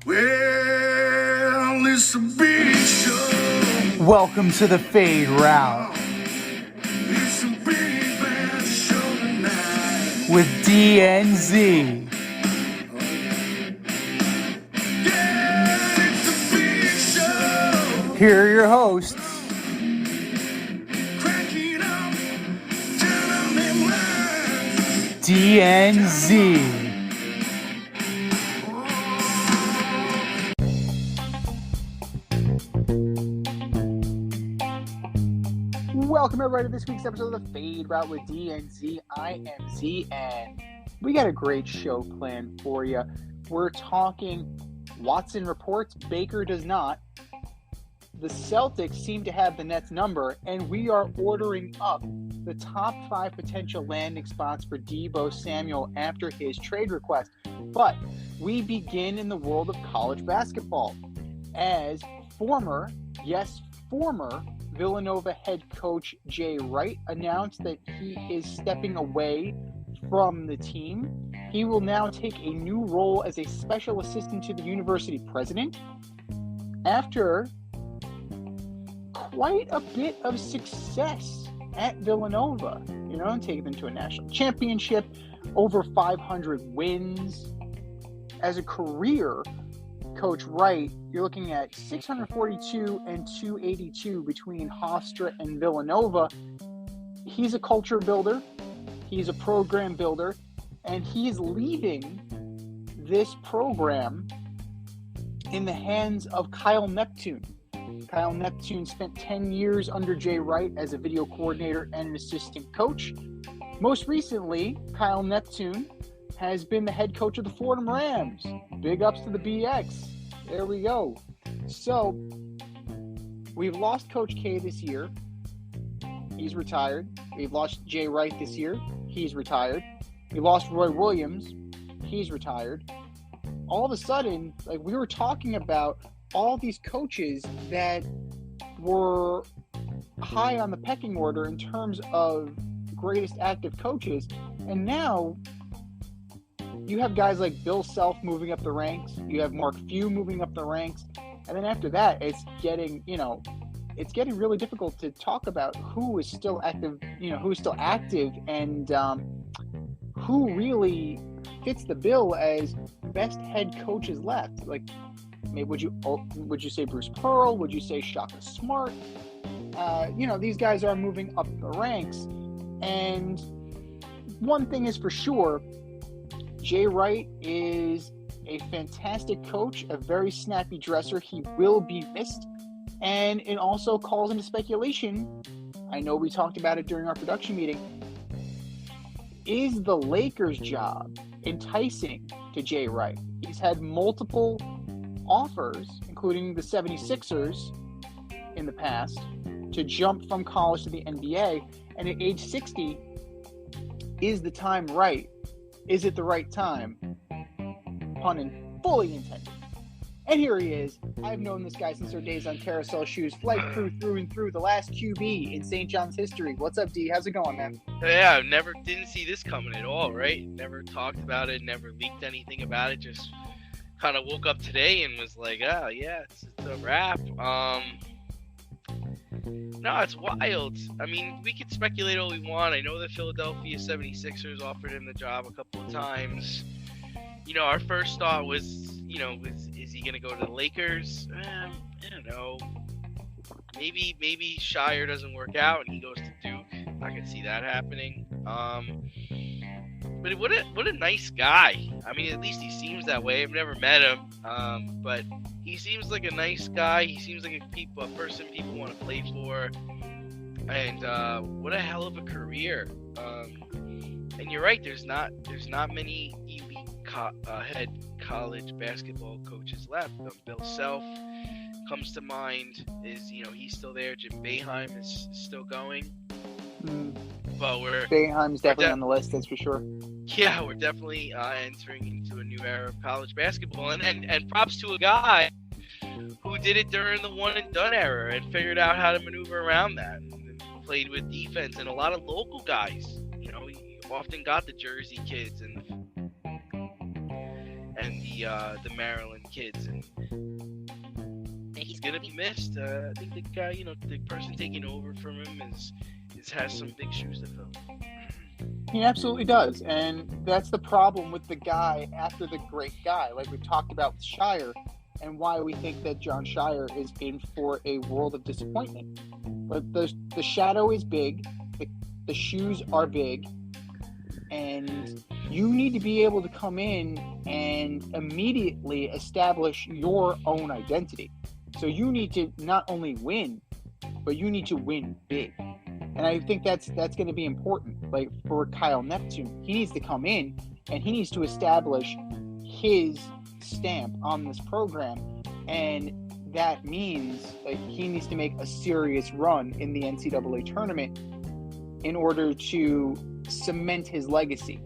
Well, it's a big show. Welcome to the Fade Route It's a big bad show tonight. with DNZ. Yeah, it's a big show. Here are your hosts, Crack it up, turn on them lights. DNZ. Welcome everybody to this week's episode of the Fade Route with DNZ. I am Z, and we got a great show planned for you. We're talking Watson reports, Baker does not. The Celtics seem to have the Nets number, and we are ordering up the top 5 potential landing spots for Deebo Samuel after his trade request. But we begin in the world of college basketball as former Villanova head coach Jay Wright announced that he is stepping away from the team. He will now take a new role as a special assistant to the university president after quite a bit of success at Villanova, taking them to a national championship, over 500 wins. As a career, Coach Wright, you're looking at 642 and 282 between Hofstra and Villanova. He's a culture builder, he's a program builder, and he's leaving this program in the hands of Kyle Neptune. Kyle Neptune spent 10 years under Jay Wright as a video coordinator and an assistant coach. Most recently, Kyle Neptune has been the head coach of the Florida Rams. Big ups to the BX. There we go. So, we've lost Coach K this year. He's retired. We've lost Jay Wright this year. He's retired. We lost Roy Williams. He's retired. All of a sudden, we were talking about all these coaches that were high on the pecking order in terms of greatest active coaches. And now you have guys like Bill Self moving up the ranks. You have Mark Few moving up the ranks. And then after that, it's getting really difficult to talk about who is still active, and who really fits the bill as best head coaches left. Maybe would you say Bruce Pearl? Would you say Shaka Smart? These guys are moving up the ranks. And one thing is for sure, Jay Wright is a fantastic coach, a very snappy dresser. He will be missed. And it also calls into speculation. I know we talked about it during our production meeting. Is the Lakers' job enticing to Jay Wright? He's had multiple offers, including the 76ers in the past, to jump from college to the NBA. And at age 60, is the time right? Is it the right time? Pun fully intended. And here he is. I've known this guy since our days on Carousel Shoes, flight crew through and through, the last QB in St. John's history. What's up, D? How's it going, man? Yeah, didn't see this coming at all, right? Never talked about it, never leaked anything about it. Just kind of woke up today and was like, oh, yeah, it's a wrap. No, it's wild. I mean, we could speculate all we want. I know the Philadelphia 76ers offered him the job a couple of times. Our first thought was, is he going to go to the Lakers? I don't know. Maybe Shire doesn't work out and he goes to Duke. I can see that happening. But what a nice guy. I mean, at least he seems that way. I've never met him, but he seems like a nice guy. He seems like a person people want to play for. And what a hell of a career. And you're right. There's not many elite head college basketball coaches left. Bill Self comes to mind. He's still there. Jim Boeheim is still going. But Boeheim's definitely on the list, that's for sure. Yeah, we're definitely entering into a new era of college basketball, and props to a guy who did it during the one and done era and figured out how to maneuver around that and played with defense. And a lot of local guys, he often got the Jersey kids and and the Maryland kids, and he's gonna be missed. I think the guy, the person taking over from him has some big shoes to fill. He absolutely does, and that's the problem with the guy after the great guy, like we talked about with Shire, and why we think that John Shire is in for a world of disappointment. But the shadow is big, the shoes are big, and you need to be able to come in and immediately establish your own identity. So you need to not only win, but you need to win big. And I think that's going to be important. Like for Kyle Neptune, he needs to come in and he needs to establish his stamp on this program. And that means like he needs to make a serious run in the NCAA tournament in order to cement his legacy.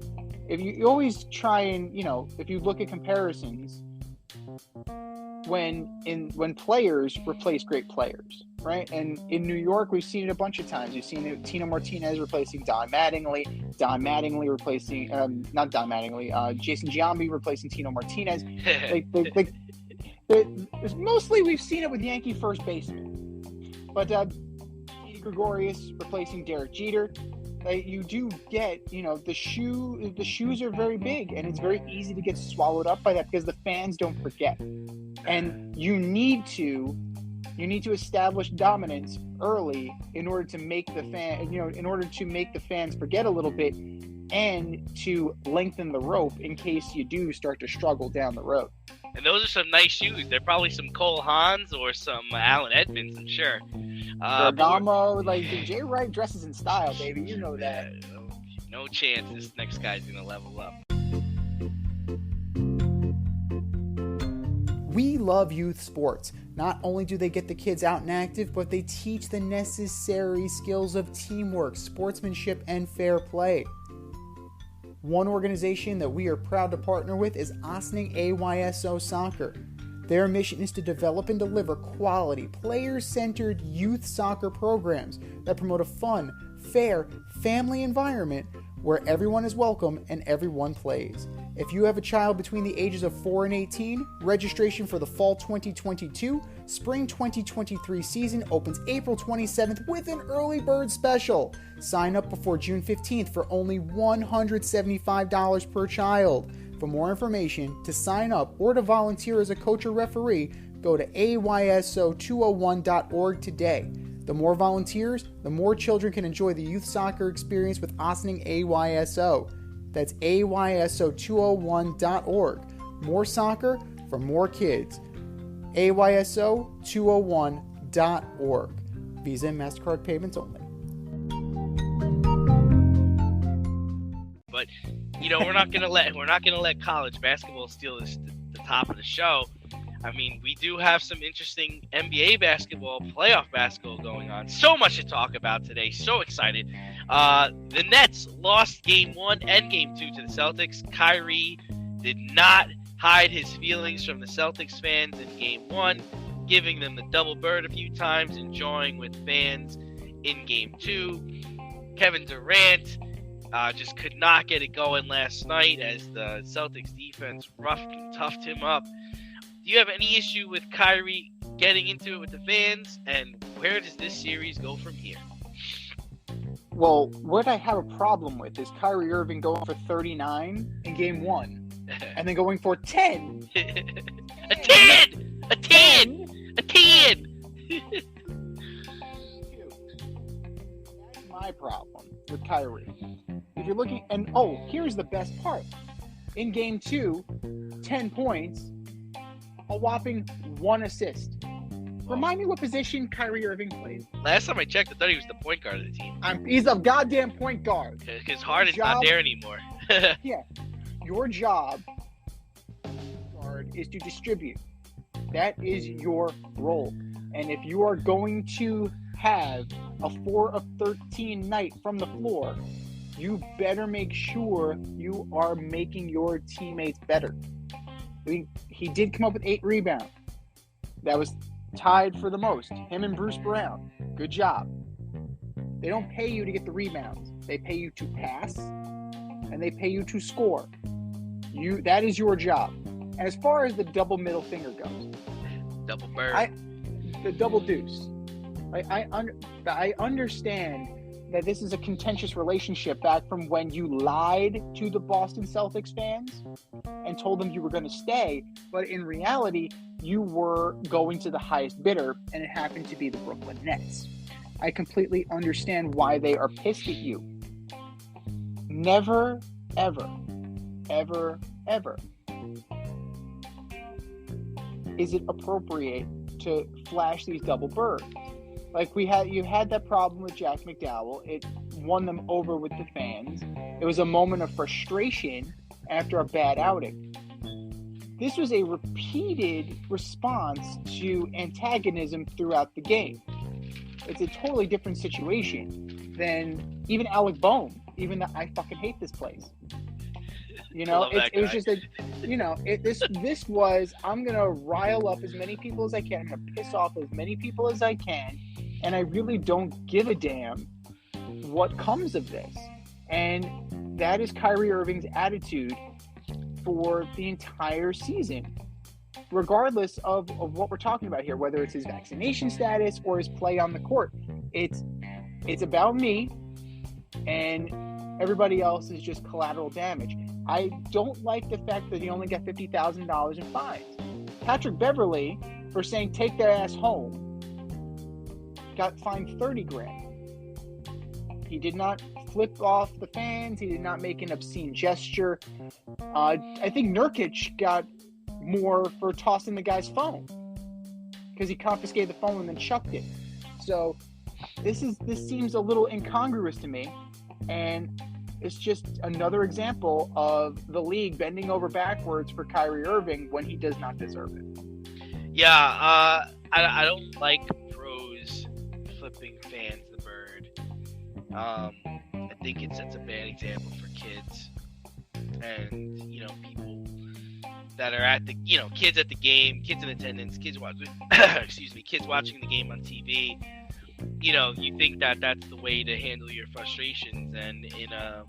If you always try and, if you look at comparisons, when players replace great players, right? And in New York, we've seen it a bunch of times. We've seen Tino Martinez replacing Don Mattingly replacing, Jason Giambi replacing Tino Martinez. Mostly we've seen it with Yankee first baseman. But Didi Gregorius replacing Derek Jeter. You do get, the shoes are very big, and it's very easy to get swallowed up by that because the fans don't forget. And you need to establish dominance early in order to make the fans forget a little bit, and to lengthen the rope in case you do start to struggle down the road. And those are some nice shoes. They're probably some Cole Haans or some Allen Edmonds, I'm sure. Ferragamo, Jay Wright dresses in style, baby. You know that. No chance this next guy's gonna level up. We love youth sports. Not only do they get the kids out and active, but they teach the necessary skills of teamwork, sportsmanship, and fair play. One organization that we are proud to partner with is Ossining AYSO Soccer. Their mission is to develop and deliver quality, player-centered youth soccer programs that promote a fun, fair, family environment where everyone is welcome and everyone plays. If you have a child between the ages of 4 and 18, registration for the Fall 2022, Spring 2023 season opens April 27th with an early bird special. Sign up before June 15th for only $175 per child. For more information, to sign up, or to volunteer as a coach or referee, go to ayso201.org today. The more volunteers, the more children can enjoy the youth soccer experience with Ossining AYSO. That's ayso201.org. More soccer for more kids. ayso201.org. Visa and MasterCard payments only. But we're not gonna let college basketball steal the top of the show. I mean, we do have some interesting NBA basketball, playoff basketball going on. So much to talk about today. So excited. The Nets lost Game 1 and Game 2 to the Celtics. Kyrie did not hide his feelings from the Celtics fans in Game 1, giving them the double bird a few times, enjoying with fans in Game 2. Kevin Durant just could not get it going last night as the Celtics defense roughed and toughed him up. Do you have any issue with Kyrie getting into it with the fans, and where does this series go from here? Well, what I have a problem with is Kyrie Irving going for 39 in Game 1, and then going for 10. A 10! A 10! A 10! That's my problem with Kyrie. If you're looking, and here's the best part. In Game 2, 10 points, a whopping 1 assist. Remind me what position Kyrie Irving plays. Last time I checked, I thought he was the point guard of the team. He's a goddamn point guard. Because Harden's not there anymore. Yeah. Your job is to distribute. That is your role. And if you are going to have a 4 of 13 night from the floor, you better make sure you are making your teammates better. He did come up with 8 rebounds. That was tied for the most. Him and Bruce Brown. Good job. They don't pay you to get the rebounds. They pay you to pass, and they pay you to score. That is your job. And as far as the double middle finger goes, Double bird. the double deuce. I understand that this is a contentious relationship back from when you lied to the Boston Celtics fans and told them you were going to stay, but in reality, you were going to the highest bidder, and it happened to be the Brooklyn Nets. I completely understand why they are pissed at you. Never, ever, ever, ever is it appropriate to flash these double birds. Like you had that problem with Jack McDowell. It won them over with the fans. It was a moment of frustration after a bad outing. This was a repeated response to antagonism throughout the game. It's a totally different situation than even Alec Bohm, even though I fucking hate this place. You know, it was just a, you know, this was, I'm going to rile up as many people as I can. I'm going to piss off as many people as I can. And I really don't give a damn what comes of this. And that is Kyrie Irving's attitude for the entire season, regardless of what we're talking about here, whether it's his vaccination status or his play on the court. It's about me, and everybody else is just collateral damage. I don't like the fact that he only got $50,000 in fines. Patrick Beverley, for saying take their ass home, got fined $30,000. He did not flip off the fans. He did not make an obscene gesture. I think Nurkic got more for tossing the guy's phone because he confiscated the phone and then chucked it. So this seems a little incongruous to me, and it's just another example of the league bending over backwards for Kyrie Irving when he does not deserve it. Yeah, I don't like pros flipping fans the bird. I think it sets a bad example for kids and, you know, people that are at the, you know, kids at the game, kids in attendance, kids watching, kids watching the game on TV. You know, you think that that's the way to handle your frustrations, and in a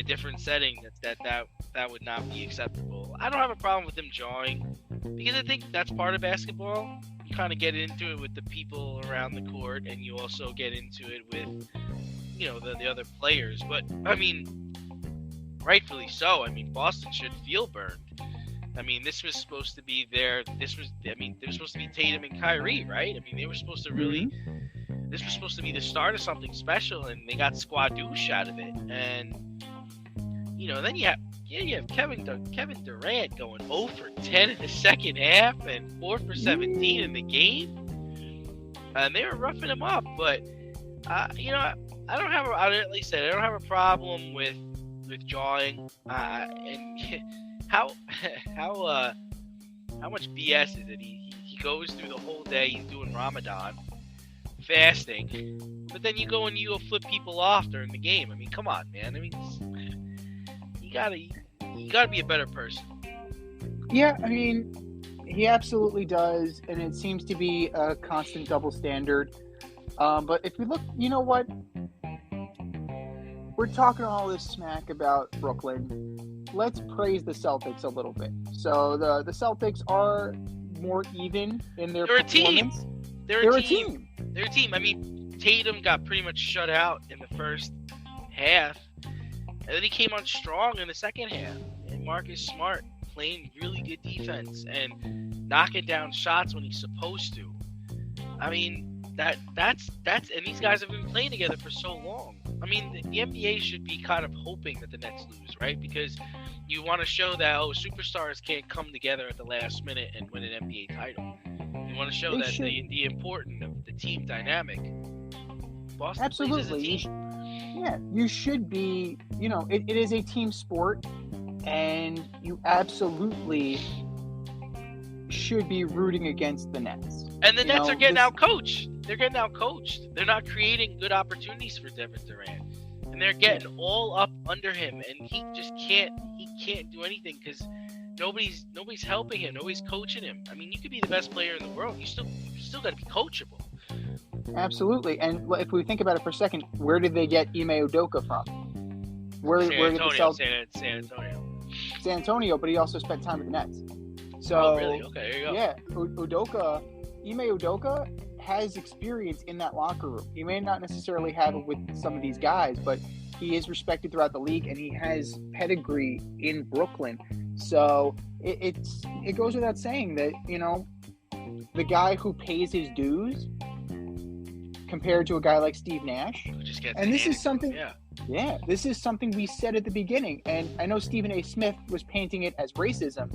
different setting, that would not be acceptable. I don't have a problem with them jawing, because I think that's part of basketball. You kind of get into it with the people around the court, and you also get into it with, you know, the other players. But I mean, rightfully so. I mean, Boston should feel burned. I mean, this was supposed to be they were supposed to be Tatum and Kyrie, right? I mean, they were supposed to really. This was supposed to be the start of something special, and they got squadouche out of it. And, you know, then you have Kevin Durant going 0 for 10 in the second half and 4 for 17 in the game. And they were roughing him up. But, you know, I don't have a problem with jawing. And how much BS is it? He goes through the whole day. He's doing Ramadan, fasting, but then you go and you flip people off during the game. I mean, come on, man. I mean, you gotta be a better person. Yeah, I mean, he absolutely does, and it seems to be a constant double standard. But if we look, you know what? We're talking all this smack about Brooklyn. Let's praise the Celtics a little bit. So the Celtics are more even in their performance. They're a team. They're a team. I mean, Tatum got pretty much shut out in the first half, and then he came on strong in the second half. And Marcus Smart playing really good defense and knocking down shots when he's supposed to. I mean, that's and these guys have been playing together for so long. I mean, the NBA should be kind of hoping that the Nets lose, right? Because you want to show that, superstars can't come together at the last minute and win an NBA title. You want to show that the importance of the team dynamic. Boston absolutely plays as a team. You should be, you know, it is a team sport, and you absolutely should be rooting against the Nets. And the Nets are getting out-coached. They're getting out-coached. They're not creating good opportunities for Devin Durant. And they're getting all up under him, and he just can't do anything because nobody's helping him. Nobody's coaching him. I mean, you could be the best player in the world. You still got to be coachable. Absolutely. And if we think about it for a second, where did they get Ime Udoka from? Where did the Celtics? San Antonio. San Antonio, but he also spent time with the Nets. So, Oh, really? Okay, there you go. yeah, Ime Udoka has experience in that locker room. He may not necessarily have it with some of these guys, but he is respected throughout the league, and he has pedigree in Brooklyn. So it goes without saying that, the guy who pays his dues compared to a guy like Steve Nash. Who just gets And it this is handed to him, something. Yeah. Yeah, this is something we said at the beginning, and I know Stephen A. Smith was painting it as racism.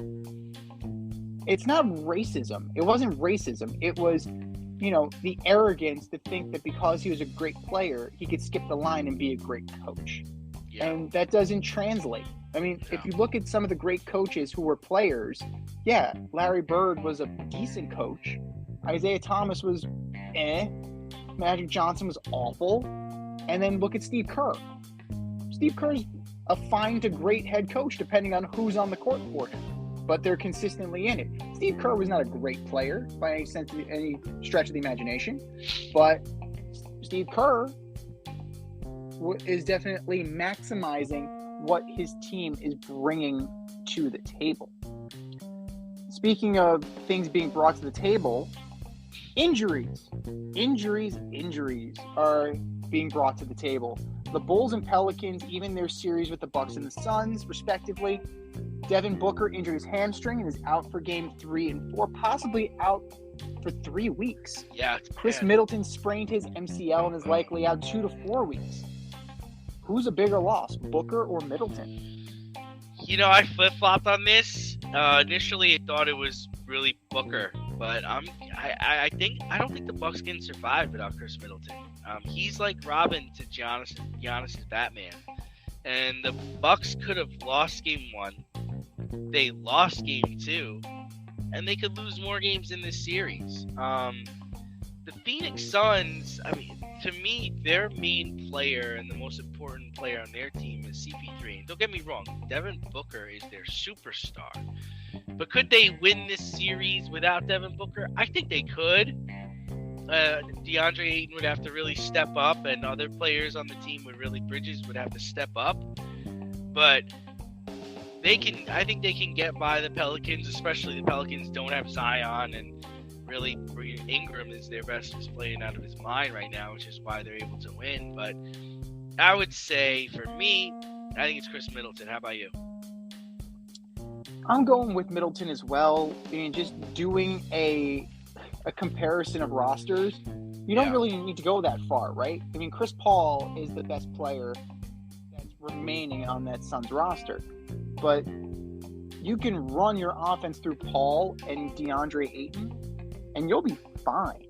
It's not racism. It wasn't racism. It was, the arrogance to think that because he was a great player, he could skip the line and be a great coach. Yeah. And that doesn't translate. I mean, if you look at some of the great coaches who were players, yeah, Larry Bird was a decent coach. Isaiah Thomas was Magic Johnson was awful. And then look at Steve Kerr. Steve Kerr's a fine to great head coach depending on who's on the court for him. But they're consistently in it. Steve Kerr was not a great player by any stretch of the imagination. But Steve Kerr is definitely maximizing what his team is bringing to the table. Speaking of things being brought to the table, injuries are being brought to the table. The Bulls and Pelicans, even their series with the Bucks and the Suns, respectively. Devin Booker injured his hamstring and is out for game 3 and 4, possibly out for 3 weeks. Yeah. It's Chris bad. Middleton sprained his MCL and is likely out 2 to 4 weeks. Who's a bigger loss, Booker or Middleton? I flip-flopped on this. Initially, I thought it was really Booker, but I don't think the Bucks can survive without Chris Middleton. He's like Robin to Giannis's Batman, and the Bucks could have lost game 1. They lost game 2, and they could lose more games in this series. The Phoenix Suns, to me, their main player and the most important player on their team is CP3. And don't get me wrong, Devin Booker is their superstar. But could they win this series without Devin Booker? I think they could. DeAndre Ayton would have to really step up, and other players on the team Bridges would have to step up. But I think they can get by the Pelicans, especially the Pelicans don't have Zion, and really Ingram is their best. He's playing out of his mind right now, which is why they're able to win. But I would say, for me, I think it's Chris Middleton. How about you? I'm going with Middleton as well. Just doing a comparison of rosters, you don't really need to go that far, right? Chris Paul is the best player that's remaining on that Suns roster. But you can run your offense through Paul and DeAndre Ayton, and you'll be fine.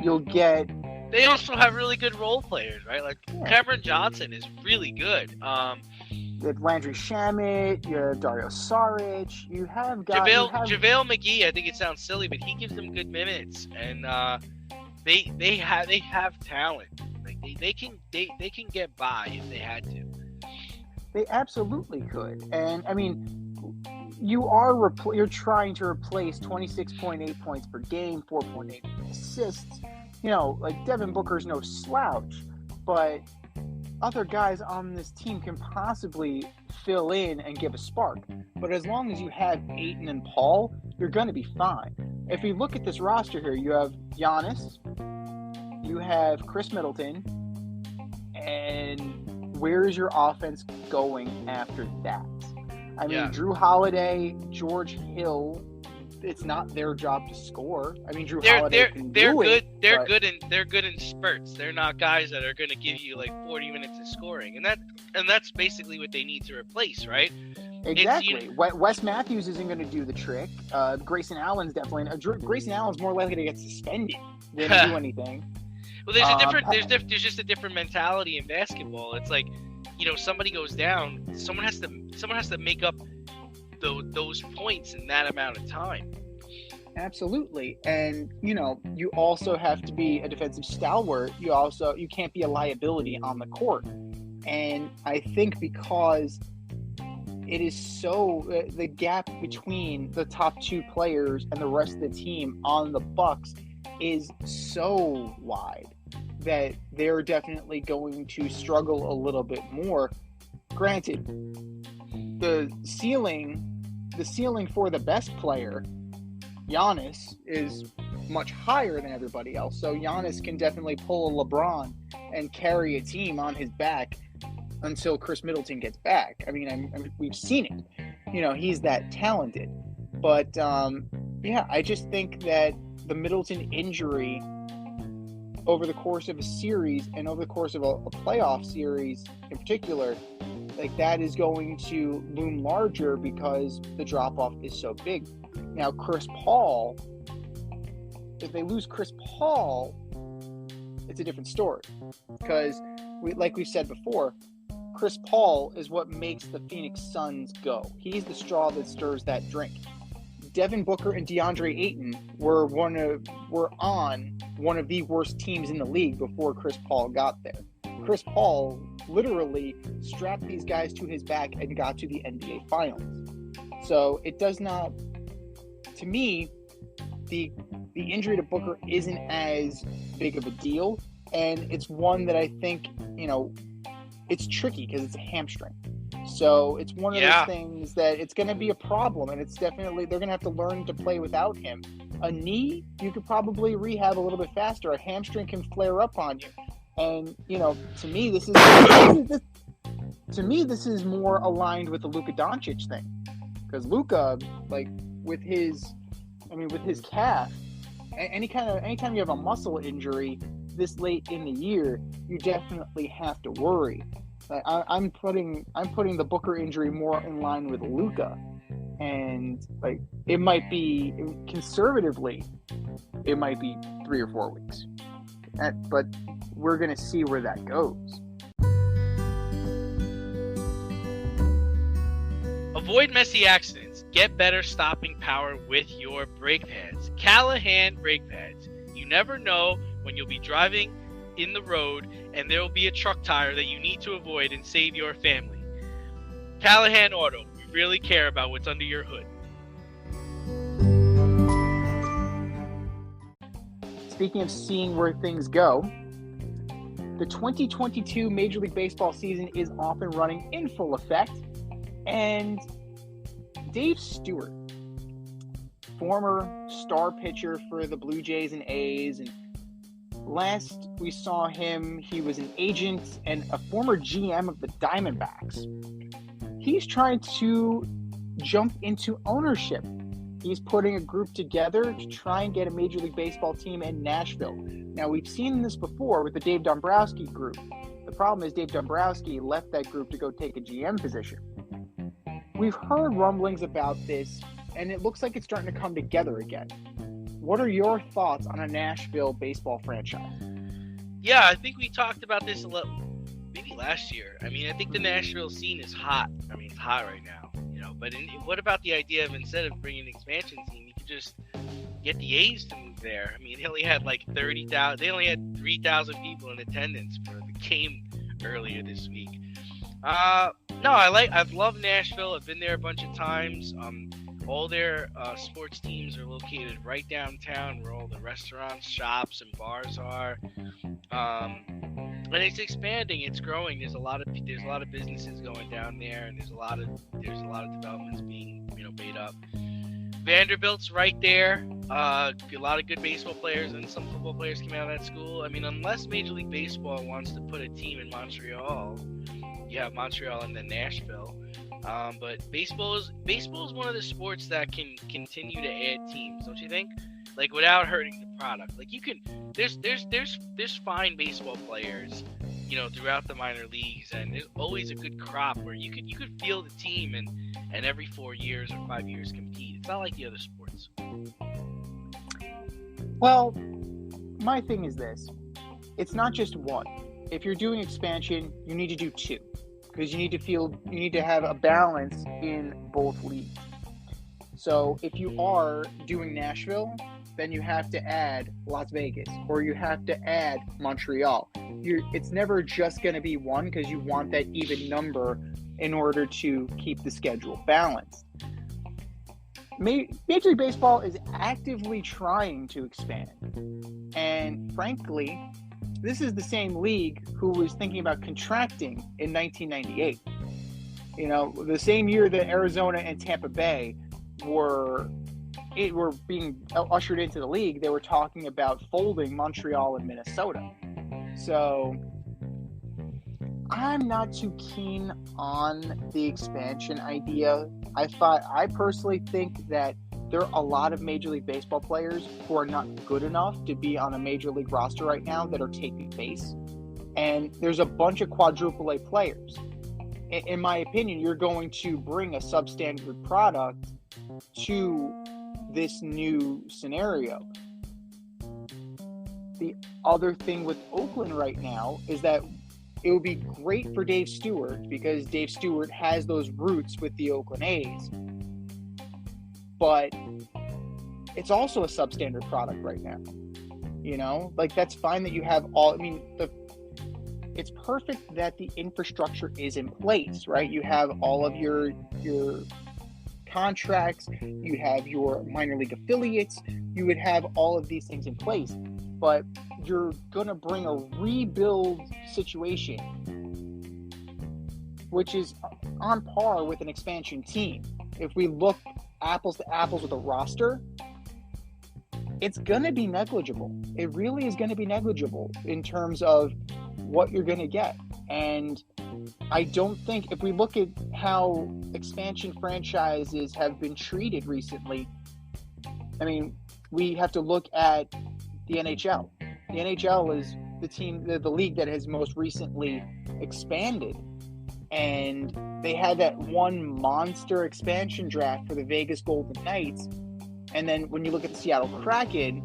You'll get... They also have really good role players, right? Like, Cameron Johnson is really good. You have Landry Shamet, you have Dario Saric, you have guys... JaVale McGee, I think it sounds silly, but he gives them good minutes, and they have talent. Like, they can get by if they had to. They absolutely could. And, you're trying to replace 26.8 points per game, 4.8 assists. Devin Booker's no slouch, but other guys on this team can possibly fill in and give a spark. But as long as you have Ayton and Paul, you're going to be fine. If you look at this roster here, you have Giannis, you have Chris Middleton, and where is your offense going after that? Drew Holiday, George Hill, it's not their job to score. Drew Holiday can do it. They're good in spurts. They're not guys that are going to give you like 40 minutes of scoring, and that's basically what they need to replace, right? Exactly. Wes Matthews isn't going to do the trick. Grayson Allen's definitely. Grayson Allen's more likely to get suspended than do anything. Well, there's just a different mentality in basketball. It's like, somebody goes down, someone has to make up those points in that amount of time. Absolutely. And you also have to be a defensive stalwart. You can't be a liability on the court. And I think because it is the gap between the top 2 players and the rest of the team on the Bucks is so wide that they're definitely going to struggle a little bit more. Granted, the ceiling the ceiling for the best player, Giannis, is much higher than everybody else. So Giannis can definitely pull a LeBron and carry a team on his back until Chris Middleton gets back. I mean, we've seen it. He's that talented. But, I just think that the Middleton injury over the course of a series and over the course of a playoff series in particular, like that is going to loom larger because the drop-off is so big. Now, Chris Paul, if they lose Chris Paul, it's a different story. Because, like we said before, Chris Paul is what makes the Phoenix Suns go. He's the straw that stirs that drink. Devin Booker and DeAndre Ayton were on one of the worst teams in the league before Chris Paul got there. Chris Paul literally strapped these guys to his back and got to the NBA Finals. So it does not, to me, the injury to Booker isn't as big of a deal, and it's one that I think, it's tricky because it's a hamstring. So it's one of those things that it's going to be a problem, and it's definitely, they're going to have to learn to play without him. A knee, you could probably rehab a little bit faster. A hamstring can flare up on you. And, to me, this is more aligned with the Luka Doncic thing. Because Luka, with his calf, anytime you have a muscle injury this late in the year, you definitely have to worry. I'm putting the Booker injury more in line with Luka, and it might be conservatively, it might be 3 or 4 weeks, but we're gonna see where that goes. Avoid messy accidents. Get better stopping power with your brake pads. Callahan brake pads. You never know when you'll be driving in the road and there will be a truck tire that you need to avoid and save your family. Callahan Auto. We really care about what's under your hood. Speaking of seeing where things go, the 2022 Major League Baseball season is off and running in full effect. And Dave Stewart, former star pitcher for the Blue Jays and A's, and last we saw him, he was an agent and a former GM of the Diamondbacks. He's trying to jump into ownership. He's putting a group together to try and get a Major League Baseball team in Nashville. Now, we've seen this before with the Dave Dombrowski group. The problem is Dave Dombrowski left that group to go take a GM position. We've heard rumblings about this, and it looks like it's starting to come together again. What are your thoughts on a Nashville baseball franchise? Yeah, I think we talked about this a lot, maybe last year. I mean, I think the Nashville scene is hot. I mean, it's hot right now, But what about the idea of instead of bringing an expansion team, you could just get the A's to move there? I mean, they only had 30,000. They only had 3,000 people in attendance for the game earlier this week. No, I've loved Nashville. I've been there a bunch of times. All their sports teams are located right downtown where all the restaurants, shops, and bars are. And it's expanding. It's growing. There's a lot of businesses going down there, and there's a lot of developments being made up. Vanderbilt's right there. A lot of good baseball players and some football players came out of that school. I mean, unless Major League Baseball wants to put a team in Montreal, you have Montreal and then Nashville. But baseball is one of the sports that can continue to add teams, don't you think? Without hurting the product. There's fine baseball players, throughout the minor leagues, and there's always a good crop where you could field a team and every 4 years or 5 years compete. It's not like the other sports. Well, my thing is this. It's not just one. If you're doing expansion, you need to do two. Because you need to have a balance in both leagues. So if you are doing Nashville, then you have to add Las Vegas, or you have to add Montreal. It's never just going to be one, because you want that even number in order to keep the schedule balanced. Major League Baseball is actively trying to expand. And frankly, this is the same league who was thinking about contracting in 1998. The same year that Arizona and Tampa Bay were being ushered into the league, they were talking about folding Montreal and Minnesota. So I'm not too keen on the expansion idea. I personally think that there are a lot of Major League Baseball players who are not good enough to be on a Major League roster right now that are taking base. And there's a bunch of quadruple A players. In my opinion, you're going to bring a substandard product to this new scenario. The other thing with Oakland right now is that it would be great for Dave Stewart because Dave Stewart has those roots with the Oakland A's. But it's also a substandard product right now. You know, like that's fine that you have all. I mean, it's perfect that the infrastructure is in place, right? You have all of your contracts, you have your minor league affiliates, you would have all of these things in place. But you're going to bring a rebuild situation, which is on par with an expansion team. If we look apples to apples with a roster, it's going to be negligible. It really is going to be negligible in terms of what you're going to get. And I don't think, if we look at how expansion franchises have been treated recently, I mean, we have to look at the NHL. The NHL is the league that has most recently expanded. And they had that one monster expansion draft for the Vegas Golden Knights. And then when you look at the Seattle Kraken,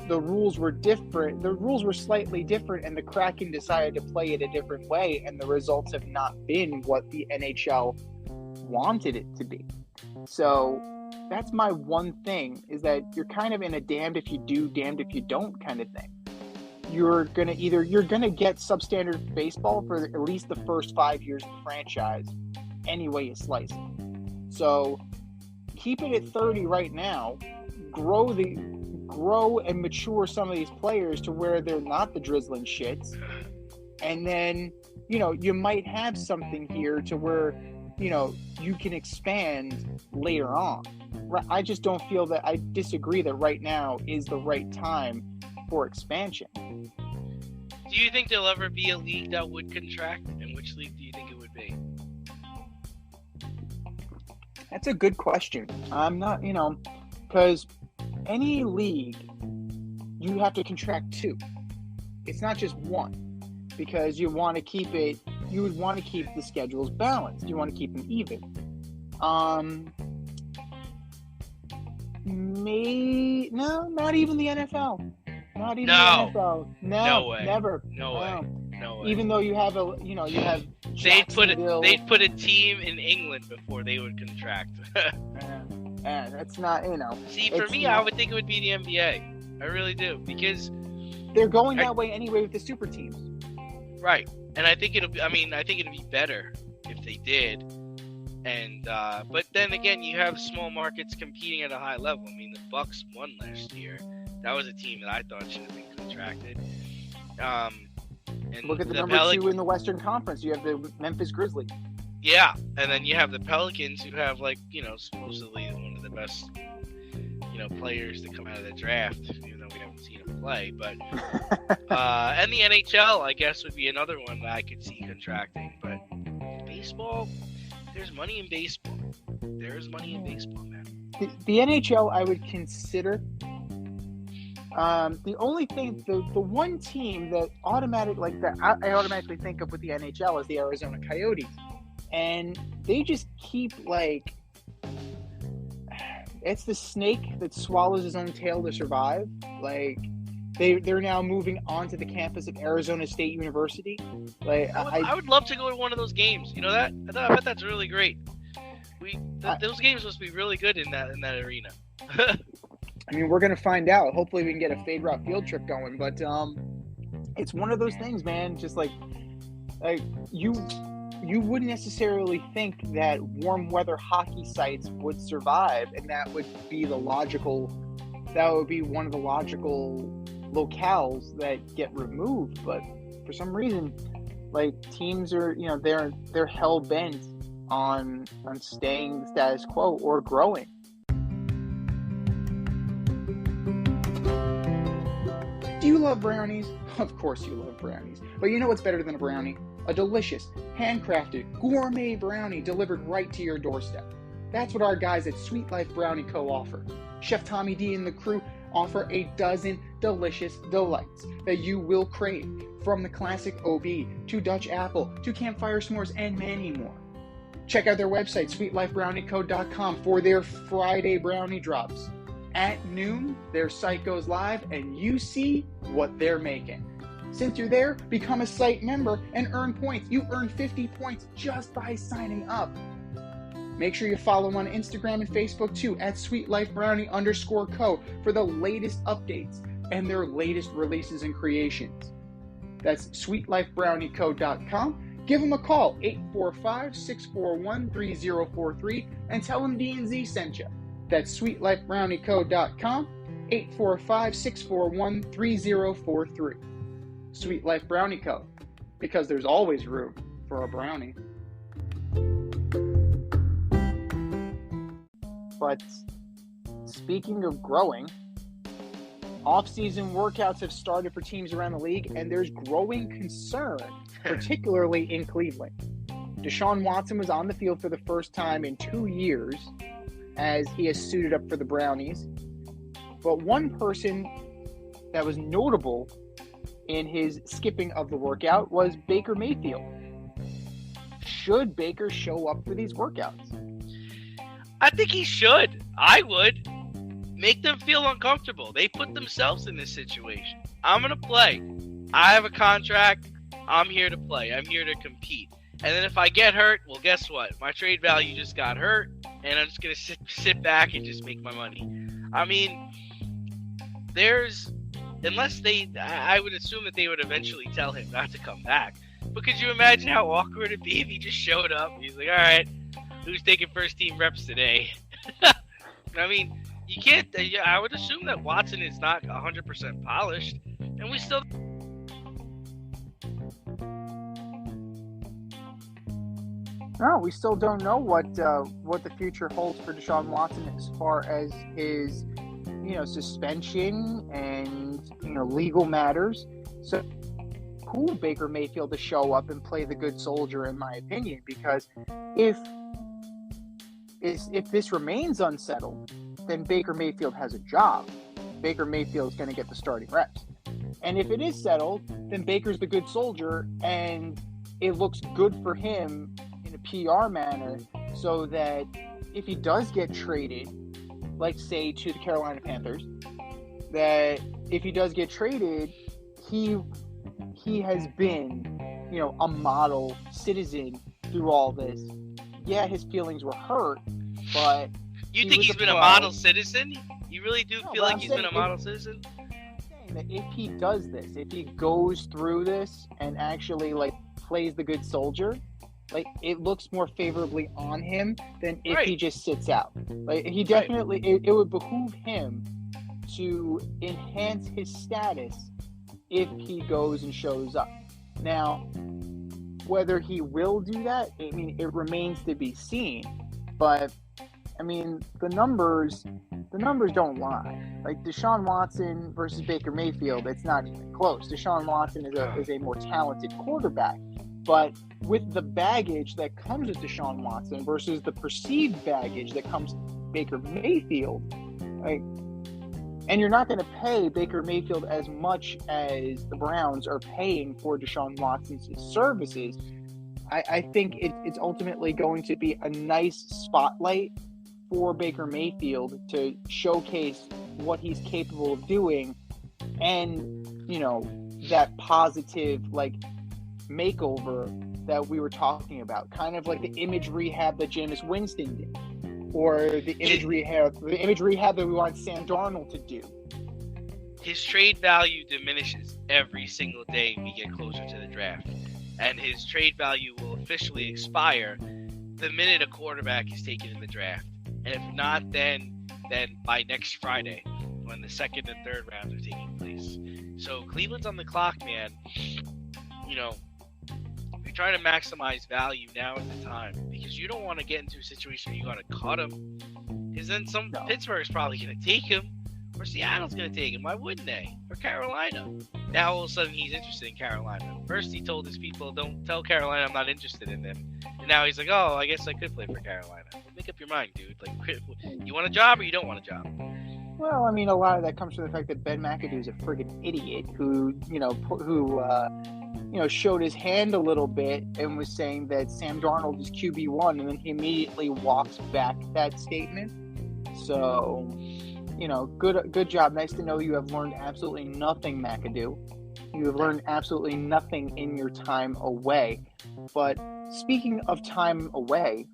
the rules were different. The rules were slightly different, and the Kraken decided to play it a different way, and the results have not been what the NHL wanted it to be. So that's my one thing, is that you're kind of in a damned if you do, damned if you don't kind of thing. You're gonna get substandard baseball for at least the first 5 years of the franchise, any way you slice it. So keep it at 30 right now. Grow and mature some of these players to where they're not the drizzling shits, and then you might have something here to where you can expand later on. I just don't feel that. I disagree that right now is the right time for expansion. Do you think there'll ever be a league that would contract, and which league do you think it would be? That's a good question. I'm not, because any league, you have to contract two. It's not just one, because you want to keep it. You would want to keep the schedules balanced. You want to keep them even. No, not even the NFL. Not even the NFL. No way. Never. No way. Even though you have you have they'd put a team in England before they would contract. That's not, See, for me, I would think it would be the NBA. I really do, because they're going that way anyway with the super teams. Right, and I think it'd be better if they did. And but then again, you have small markets competing at a high level. I mean, the Bucks won last year. That was a team that I thought should have been contracted. And look at the number 2 in the Western Conference. You have the Memphis Grizzlies. Yeah, and then you have the Pelicans, who have supposedly one of the best players to come out of the draft, even though we haven't seen him play. But and the NHL, I guess, would be another one that I could see contracting. But baseball, there's money in baseball. There's money in baseball, man. The NHL, I would consider. The only thing, the one team that I automatically think of with the NHL is the Arizona Coyotes. And they just keep, it's the snake that swallows his own tail to survive. They're now moving onto the campus of Arizona State University. I would love to go to one of those games. You know that? I bet that's really great. Those games must be really good in that arena. I mean, we're gonna find out. Hopefully, we can get a fade route field trip going. But it's one of those things, man. Just like you wouldn't necessarily think that warm weather hockey sites would survive, and that would be one of the logical locales that get removed. But for some reason, teams are, they're hell bent on staying the status quo or growing. love brownies? Of course you love brownies. But you know what's better than a brownie? A delicious, handcrafted, gourmet brownie delivered right to your doorstep. That's what our guys at Sweet Life Brownie Co. offer. Chef Tommy D and the crew offer a dozen delicious delights that you will crave, from the classic OB to Dutch apple to campfire s'mores and many more. Check out their website, sweetlifebrownieco.com, for their Friday brownie drops. At noon, their site goes live and you see what they're making. Since you're there, become a site member and earn points. You earn 50 points just by signing up. Make sure you follow them on Instagram and Facebook too, at sweetlifebrownie_co, for the latest updates and their latest releases and creations. That's sweetlifebrownieco.com. Give them a call, 845-641-3043, and tell them D&Z sent you. That's sweetlifebrownieco.com, 845-641-3043. Sweet Life Brownie Co., because there's always room for a brownie. But speaking of growing, off-season workouts have started for teams around the league, and there's growing concern, particularly in Cleveland. Deshaun Watson was on the field for the first time in 2 years as he has suited up for the Brownies. But one person that was notable in his skipping of the workout was Baker Mayfield. Should Baker show up for these workouts? I think he should. I would. Make them feel uncomfortable. They put themselves in this situation. I'm going to play. I have a contract. I'm here to play. I'm here to compete. And then if I get hurt, well, guess what? My trade value just got hurt, and I'm just going to sit back and just make my money. I mean, I would assume that they would eventually tell him not to come back. But could you imagine how awkward it'd be if he just showed up? He's like, all right, who's taking first team reps today? I mean, you can't. I would assume that Watson is not 100% polished, and we still. No, we still don't know what the future holds for Deshaun Watson as far as his, suspension and legal matters. So, cool Baker Mayfield to show up and play the good soldier, in my opinion, because if this remains unsettled, then Baker Mayfield has a job. Baker Mayfield is going to get the starting reps. And if it is settled, then Baker's the good soldier, and it looks good for him in a PR manner, so that if he does get traded, like say to the Carolina Panthers, that if he does get traded, he has been, a model citizen through all this. Yeah, his feelings were hurt, but you think he's been a model citizen? You really do feel like he's been a model citizen? I'm saying that if he does this, if he goes through this and actually plays the good soldier, it looks more favorably on him than if he just sits out. He definitely, it would behoove him to enhance his status if he goes and shows up. Now, whether he will do that, it remains to be seen. But the numbers don't lie. Deshaun Watson versus Baker Mayfield, it's not even close. Deshaun Watson is a more talented quarterback. But with the baggage that comes with Deshaun Watson versus the perceived baggage that comes with Baker Mayfield, and you're not going to pay Baker Mayfield as much as the Browns are paying for Deshaun Watson's services, I think it's ultimately going to be a nice spotlight for Baker Mayfield to showcase what he's capable of doing, and that positive makeover that we were talking about, kind of like the image rehab that Jameis Winston did, or the image rehab that we want Sam Darnold to do. His trade value diminishes every single day we get closer to the draft, and his trade value will officially expire the minute a quarterback is taken in the draft. And if not, then by next Friday, when the second and third rounds are taking place. So Cleveland's on the clock, man. You're trying to maximize value now at the time, because you don't want to get into a situation where you got to cut him, because then Pittsburgh's probably going to take him, Or Seattle's going to take him. Why wouldn't they? Or Carolina. Now all of a sudden he's interested in Carolina. First he told his people, don't tell Carolina I'm not interested in them. And now he's like, oh, I guess I could play for Carolina. Well, make up your mind, dude. Like, you want a job or you don't want a job? Well, I mean, a lot of that comes from the fact that Ben McAdoo's a friggin' idiot who showed his hand a little bit and was saying that Sam Darnold is QB1, and then he immediately walks back that statement. So, good job. Nice to know you have learned absolutely nothing, McAdoo. You have learned absolutely nothing in your time away. But speaking of time away,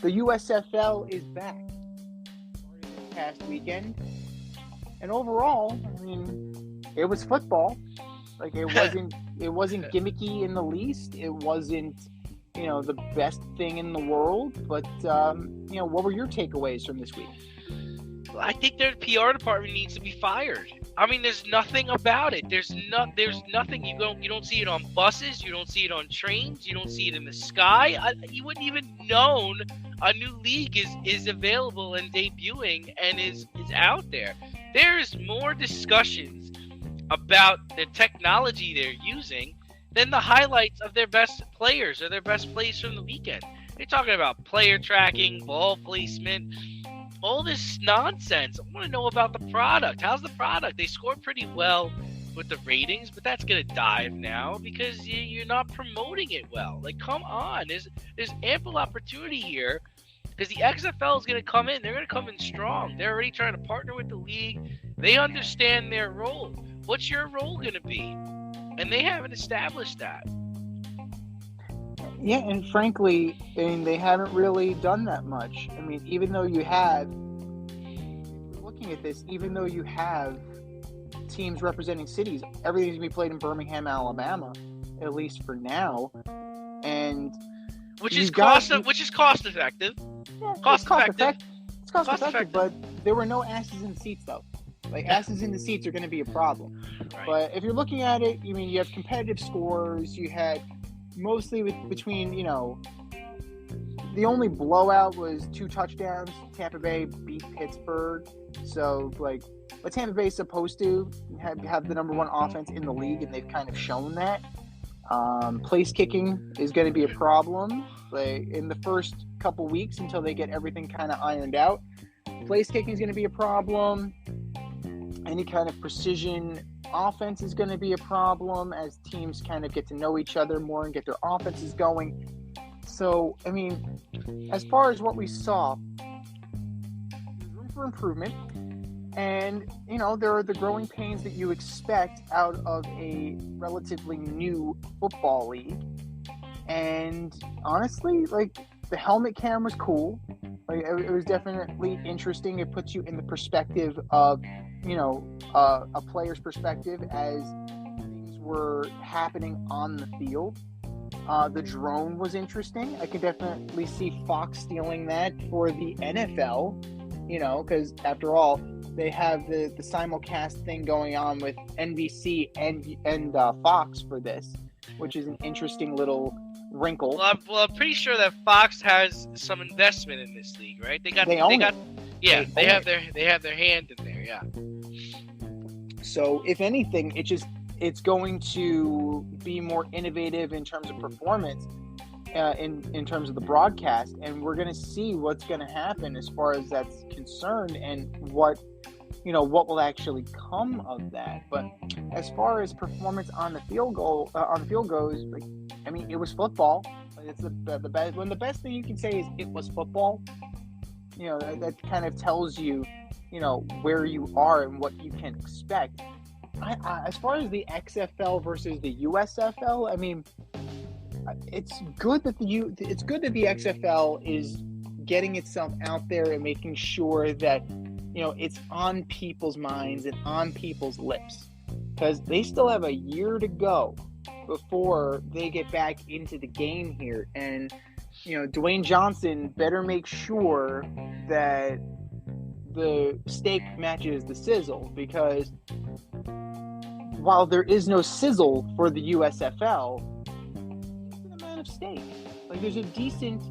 the USFL is back. This past weekend. And overall, I mean, it was football. Like, it wasn't gimmicky in the least. It wasn't, the best thing in the world. But, what were your takeaways from this week? I think their PR department needs to be fired. I mean, there's nothing about it. There's nothing. You don't see it on buses. You don't see it on trains. You don't see it in the sky. You wouldn't even known a new league is available and debuting and is out there. There's more discussions about the technology they're using than the highlights of their best players or their best plays from the weekend. They're talking about player tracking, ball placement, all this nonsense. I want to know about the product. How's the product? They scored pretty well with the ratings, but that's going to dive now because you're not promoting it well. Like, come on. There's ample opportunity here because the XFL is going to come in. They're going to come in strong. They're already trying to partner with the league. They understand their role. What's your role going to be? And they haven't established that. Yeah, and frankly, they haven't really done that much. I mean, even though you have, looking at this, even though you have teams representing cities, everything's going to be played in Birmingham, Alabama, at least for now. And which is cost effective. Yeah, cost effective. It's cost effective, but there were no asses in the seats, though. Like, asses in the seats are going to be a problem. Right. But if you're looking at it, you have competitive scores. You had mostly between, the only blowout was 2 touchdowns. Tampa Bay beat Pittsburgh. So, like, what Tampa Bay is supposed to have the number one offense in the league, and they've kind of shown that. Place kicking is going to be a problem, like, in the first couple weeks until they get everything kind of ironed out. Place kicking is going to be a problem. Any kind of precision offense is going to be a problem as teams kind of get to know each other more and get their offenses going. So, I mean, as far as what we saw, there's room for improvement. And, there are the growing pains that you expect out of a relatively new football league. And honestly, like, the helmet cam was cool. Like, it was definitely interesting. It puts you in the perspective of, a player's perspective as things were happening on the field. The drone was interesting. I can definitely see Fox stealing that for the NFL, because after all, they have the simulcast thing going on with NBC and Fox for this, which is an interesting little wrinkle. Well, I'm pretty sure that Fox has some investment in this league, right? They have their hand in there, yeah. So if anything, it's going to be more innovative in terms of performance, in terms of the broadcast, and we're going to see what's going to happen as far as that's concerned, and what will actually come of that. But as far as performance on the field goes, like, I mean, it was football. Like, it's the best. When the best thing you can say is it was football, that kind of tells you, where you are and what you can expect. As far as the XFL versus the USFL, I mean, it's good that the XFL is getting itself out there and making sure that it's on people's minds and on people's lips, because they still have a year to go before they get back into the game here. And Dwayne Johnson better make sure that the steak matches the sizzle, because while there is no sizzle for the USFL, there's an amount of steak. Like, there's a decent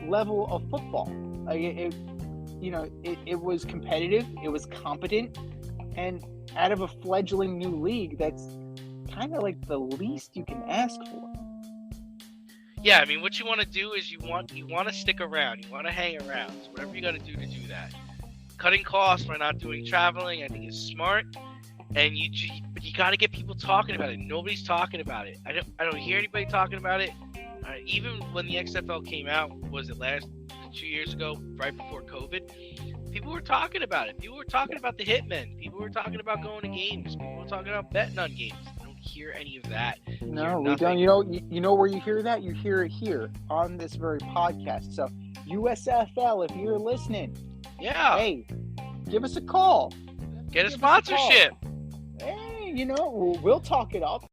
level of football. Like, it was competitive. It was competent. And out of a fledgling new league, that's kind of like the least you can ask for. Yeah, I mean, what you want to do is you want to stick around. You want to hang around. So whatever you got to do that. Cutting costs by not doing traveling, I think, is smart. And but you got to get people talking about it. Nobody's talking about it. I don't hear anybody talking about it. Even when the XFL came out, was it 2 years ago, right before COVID? People were talking about it. People were talking about the hitmen. People were talking about going to games. People were talking about betting on games. I don't hear any of that. No, we don't. You know where you hear that? You hear it here on this very podcast. So USFL, if you're listening, yeah, hey, give us a call. Get a sponsorship. Hey, we'll talk it up.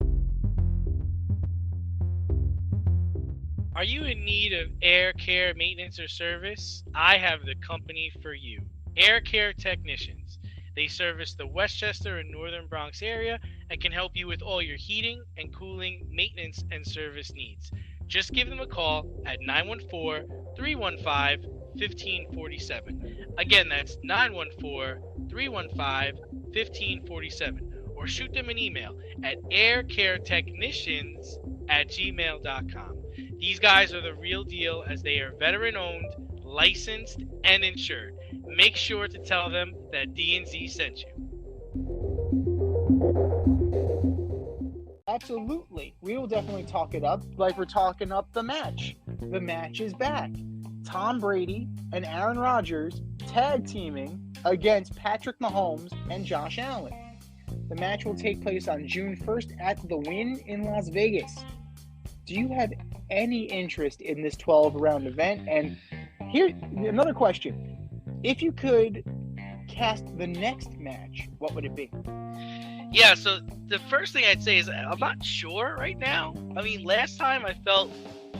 Are you in need of air care maintenance or service? I have the company for you. Air Care Technicians. They service the Westchester and Northern Bronx area and can help you with all your heating and cooling, maintenance, and service needs. Just give them a call at 914-315-1547. Again, that's 914-315-1547. Or shoot them an email at aircaretechnicians@gmail.com. These guys are the real deal, as they are veteran-owned, licensed, and insured. Make sure to tell them that D&Z sent you. Absolutely. We will definitely talk it up like we're talking up the match. The match is back. Tom Brady and Aaron Rodgers tag teaming against Patrick Mahomes and Josh Allen. The match will take place on June 1st at the Wynn in Las Vegas. Do you have any interest in this 12-round event? And here, another question. If you could cast the next match, what would it be? Yeah, so the first thing I'd say is I'm not sure right now. I mean, last time I felt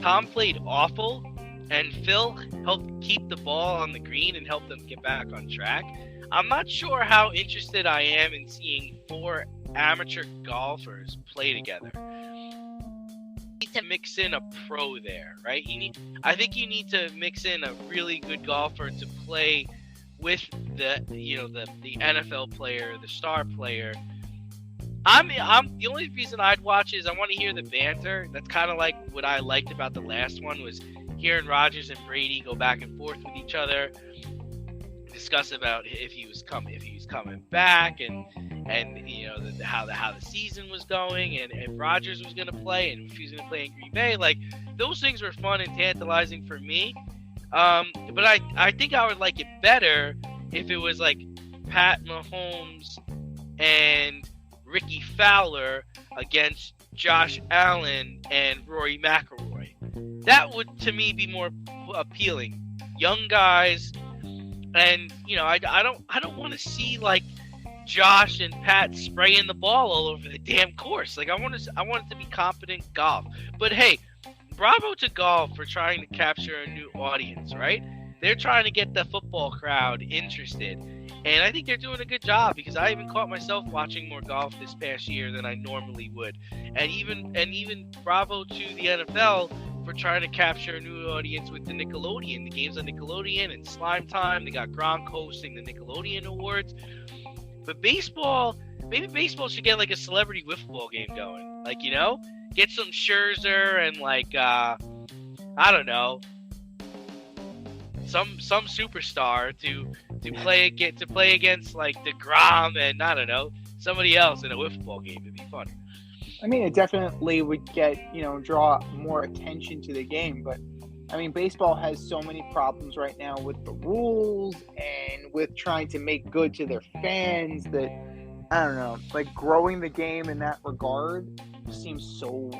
Tom played awful, and Phil helped keep the ball on the green and help them get back on track. I'm not sure how interested I am in seeing 4 amateur golfers play together. To mix in a pro there, right? I think you need to mix in a really good golfer to play with the NFL player, the star player. I'm the only reason I'd watch is I want to hear the banter. That's kind of like what I liked about the last one, was hearing Rodgers and Brady go back and forth with each other, discuss about if he was coming back, and how the season was going, and if Rodgers was going to play, and if he was going to play in Green Bay. Like, those things were fun and tantalizing for me. But I think I would like it better if it was like Pat Mahomes and Ricky Fowler against Josh Allen and Rory McIlroy. That would, to me, be more appealing. Young guys, and I don't want to see like Josh and Pat spraying the ball all over the damn course. Like, I want it to be competent golf. But hey, bravo to golf for trying to capture a new audience, right? They're trying to get the football crowd interested. And I think they're doing a good job, because I even caught myself watching more golf this past year than I normally would. And even bravo to the NFL for trying to capture a new audience with the Nickelodeon. The games on Nickelodeon and Slime Time. They got Gronk hosting the Nickelodeon Awards. But baseball, maybe baseball should get like a celebrity wiffle ball game going. Like, get some Scherzer and like, I don't know, some superstar to play against like DeGrom and, I don't know, somebody else in a wiffle ball game. It'd be fun. I mean, it definitely would draw more attention to the game. But I mean, baseball has so many problems right now with the rules and with trying to make good to their fans that, I don't know, like growing the game in that regard seems so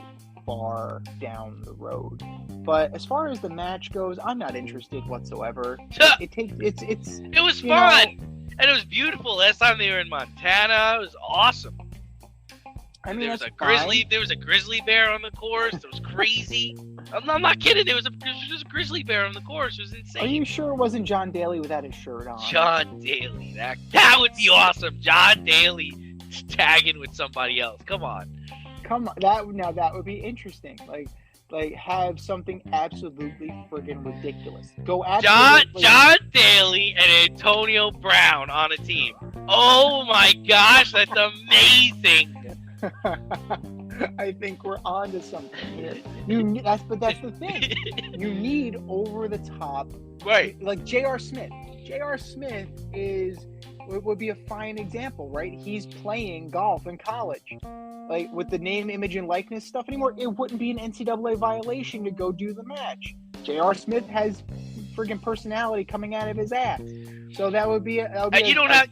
far down the road. But as far as the match goes, I'm not interested whatsoever. It was fun, and it was beautiful. Last time they were in Montana, it was awesome. I mean, there was a grizzly bear on the course. It was crazy. I'm not kidding. There was just a grizzly bear on the course. It was insane. Are you sure it wasn't John Daly without his shirt on? John Daly. That would be awesome. John Daly tagging with somebody else. Come on. That would be interesting. Like, like have something absolutely friggin' ridiculous. Go John absolutely. Daly and Antonio Brown on a team. Oh my gosh, that's amazing. I think we're on to something here. But that's the thing. You need over the top, Right. like J.R. Smith. J.R. Smith would be a fine example, right? He's playing golf in college. Like with the name, image, and likeness stuff anymore, it wouldn't be an NCAA violation to go do the match. J.R. Smith has friggin' personality coming out of his ass. So that would be And you don't have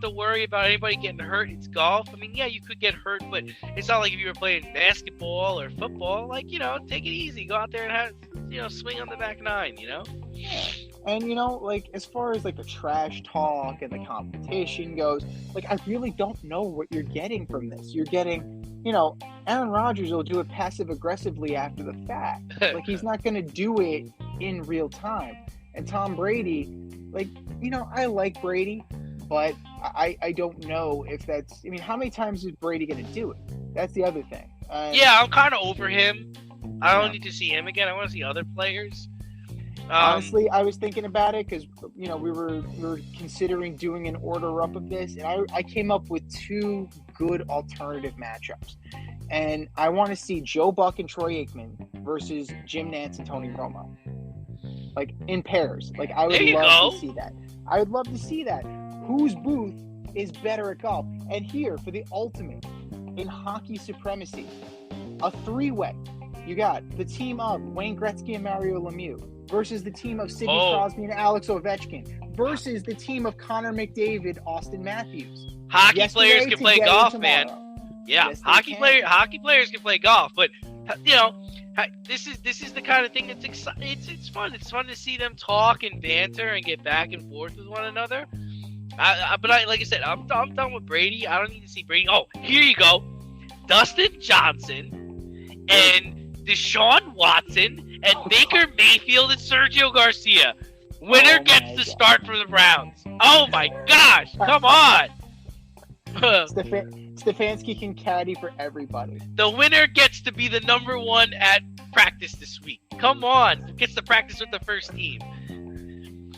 to worry about anybody getting hurt. It's golf. I mean, yeah, you could get hurt, but it's not like if you were playing basketball or football. Like, take it easy. Go out there and have, swing on the back nine. Yeah. And like as far as like the trash talk and the competition goes, like I really don't know what you're getting from this. You're getting, Aaron Rodgers will do it passive aggressively after the fact. Like he's not going to do it in real time. And Tom Brady, like, I like Brady, but I don't know if that's. I mean, how many times is Brady going to do it? That's the other thing. Yeah, I'm kind of over him. I don't need to see him again. I want to see other players. Honestly, I was thinking about it because we were considering doing an order up of this, and I came up with two good alternative matchups, and I want to see Joe Buck and Troy Aikman versus Jim Nantz and Tony Romo, like in pairs. Like I would love to see that. I would love to see that. Whose booth is better at golf? And here for the ultimate in hockey supremacy, a three-way. You got the team of Wayne Gretzky and Mario Lemieux versus the team of Sidney Crosby and Alex Ovechkin versus the team of Connor McDavid, Austin Matthews. Hockey players can play golf, man. Yeah, yes, hockey players can play golf, but this is the kind of thing that's exciting. It's fun. It's fun to see them talk and banter and get back and forth with one another. But like I said, I'm done with Brady. I don't need to see Brady. Oh, here you go, Dustin Johnson and Deshaun Watson and Baker Mayfield and Sergio Garcia. Winner gets the start for the Browns. Oh my gosh! Come on. Stefanski can caddy for everybody. The winner gets to be the number one at practice this week. Come on, gets to practice with the first team.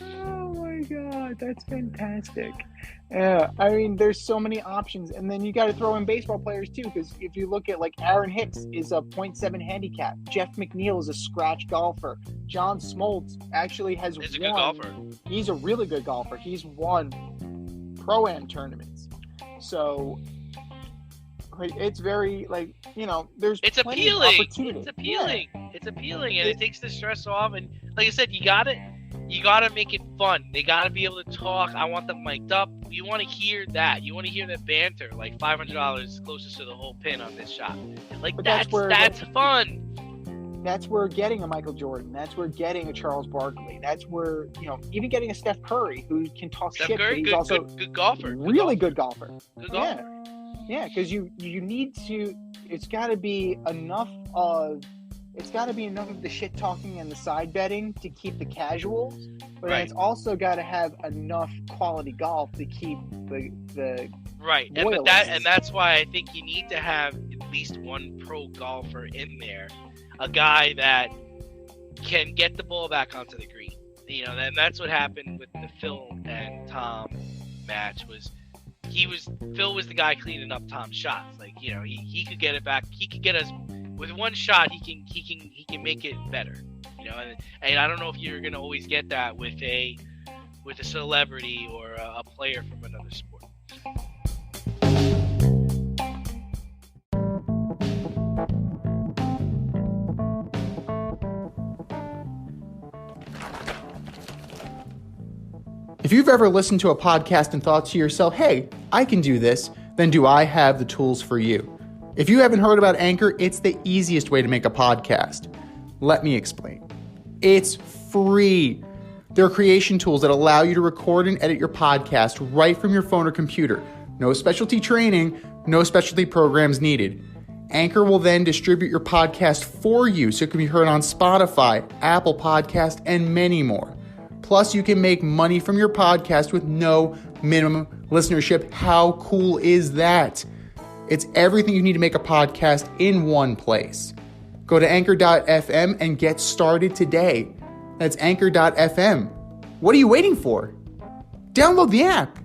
Oh my god, that's fantastic. Yeah, I mean, there's so many options, and then you got to throw in baseball players too, because if you look at like Aaron Hicks is a .7 handicap, Jeff McNeil is a scratch golfer, John Smoltz actually has won. He's a good golfer. He's a really good golfer. He's won Pro-Am tournaments, so like it's very like there's it's plenty appealing. of opportunity. It's appealing. Yeah. It's appealing, and it takes the stress off. And like I said, you gotta make it fun. They gotta be able to talk. I want them mic'd up. You want to hear that. You want to hear that banter. Like $500 closest to the whole pin on this shot. Like that's fun. That's where getting a Michael Jordan. That's where getting a Charles Barkley. That's where even getting a Steph Curry who can talk Steph shit. Curry, but he's also good golfer. Really good golfer. Good golfer. Yeah, because you need to. It's got to be enough of. It's got to be enough of the shit talking and the side betting to keep the casuals, but then it's also got to have enough quality golf to keep the right. And that's why I think you need to have at least one pro golfer in there, a guy that can get the ball back onto the green. And that's what happened with the Phil and Tom match. Phil was the guy cleaning up Tom's shots. Like he could get it back. He could get us. With one shot, he can make it better, And I don't know if you're gonna always get that with a celebrity or a player from another sport. If you've ever listened to a podcast and thought to yourself, "Hey, I can do this," then do I have the tools for you? If you haven't heard about Anchor, it's the easiest way to make a podcast. Let me explain. It's free. There are creation tools that allow you to record and edit your podcast right from your phone or computer. No specialty training, no specialty programs needed. Anchor will then distribute your podcast for you so it can be heard on Spotify, Apple Podcast, and many more. Plus, you can make money from your podcast with no minimum listenership. How cool is that? It's everything you need to make a podcast in one place. Go to anchor.fm and get started today. That's anchor.fm. What are you waiting for? Download the app.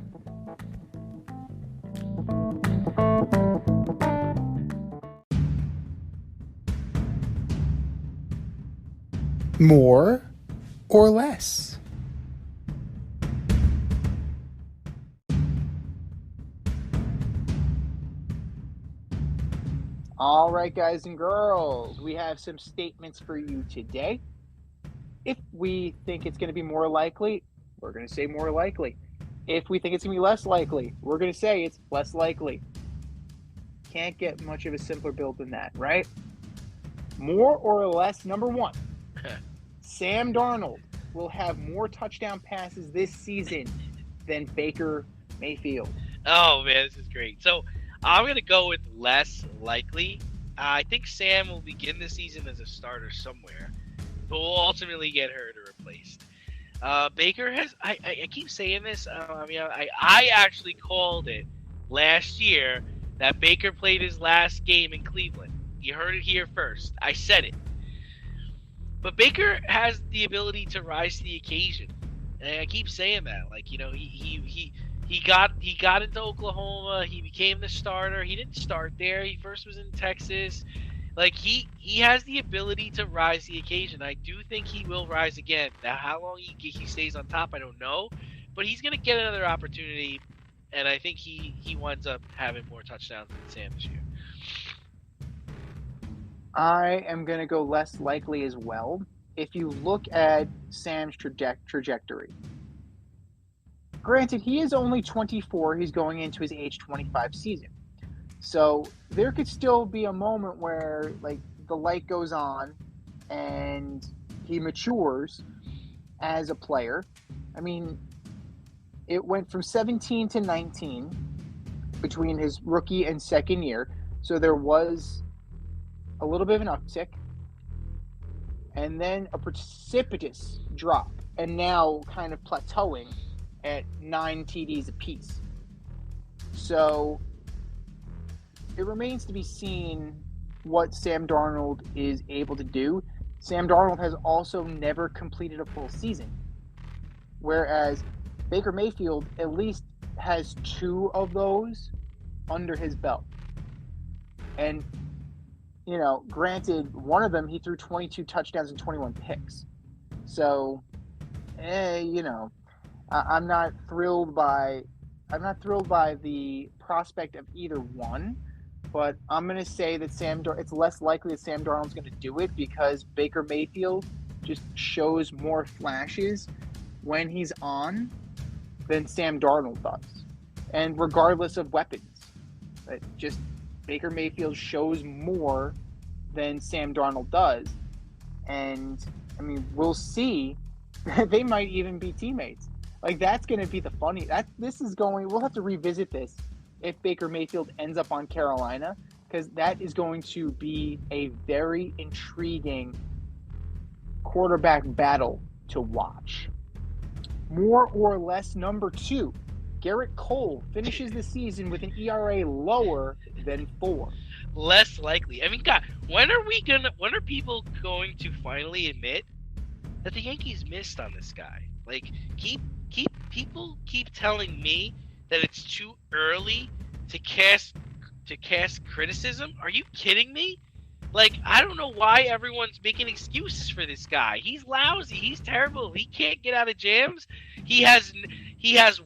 More or less? All right, guys and girls, we have some statements for you today. If we think it's going to be more likely, we're going to say more likely. If we think it's going to be less likely, we're going to say it's less likely. Can't get much of a simpler build than that, right? More or less, number one, Sam Darnold will have more touchdown passes this season than Baker Mayfield. Oh, man, this is great. So I'm going to go with less likely. I think Sam will begin the season as a starter somewhere, but will ultimately get hurt or replaced. Baker has, I keep saying this, I actually called it last year that Baker played his last game in Cleveland. You heard it here first. I said it. But Baker has the ability to rise to the occasion. And I keep saying that. Like, you know, he got into Oklahoma. He became the starter. He didn't start there. He first was in Texas. Like, he has the ability to rise to the occasion. I do think he will rise again. Now, how long he stays on top, I don't know. But he's going to get another opportunity. And I think he winds up having more touchdowns than Sam this year. I am going to go less likely as well. If you look at Sam's trajectory, granted, he is only 24. He's going into his age 25 season. So there could still be a moment where, like, the light goes on and he matures as a player. I mean, it went from 17 to 19 between his rookie and second year. So there was a little bit of an uptick, and then a precipitous drop, and now kind of plateauing at 9 TDs apiece. So it remains to be seen what Sam Darnold is able to do. Sam Darnold has also never completed a full season, whereas Baker Mayfield at least has 2 of those under his belt. And you know, granted, one of them he threw 22 touchdowns and 21 picks. So, you know, I'm not thrilled by the prospect of either one. But I'm going to say that it's less likely that Sam Darnold's going to do it because Baker Mayfield just shows more flashes when he's on than Sam Darnold does, and regardless of weapons, just Baker Mayfield shows more than Sam Darnold does. And, I mean, we'll see. They might even be teammates. Like, that's going to be the funny. We'll have to revisit this if Baker Mayfield ends up on Carolina, because that is going to be a very intriguing quarterback battle to watch. More or less, number 2. Garrett Cole finishes the season with an ERA lower than 4. Less likely. I mean, God, when are people going to finally admit that the Yankees missed on this guy? Like, people keep telling me that it's too early to cast criticism. Are you kidding me? Like, I don't know why everyone's making excuses for this guy. He's lousy. He's terrible. He can't get out of jams. He has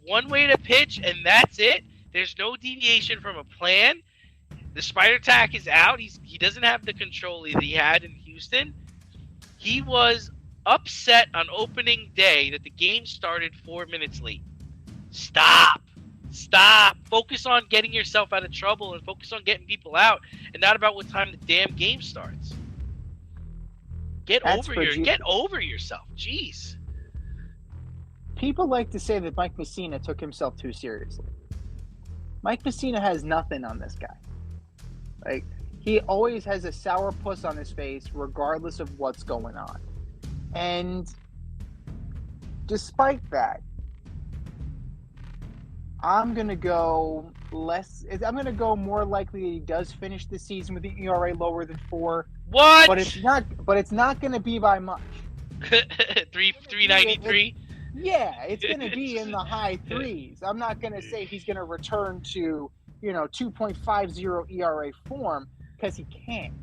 one way to pitch, and that's it. There's no deviation from a plan. The spider tack is out. He doesn't have the control that he had in Houston. He was upset on opening day that the game started 4 minutes late. Stop. Focus on getting yourself out of trouble and focus on getting people out, and not about what time the damn game starts. Get over yourself. Jeez. People like to say that Mike Messina took himself too seriously. Mike Messina has nothing on this guy. Like, he always has a sourpuss on his face regardless of what's going on. And despite that, I'm going to go more likely that he does finish the season with the ERA lower than 4. What? But it's not going to be by much. 393. Yeah, it's going to be in the high threes. I'm not going to say he's going to return to 2.50 ERA form because he can't.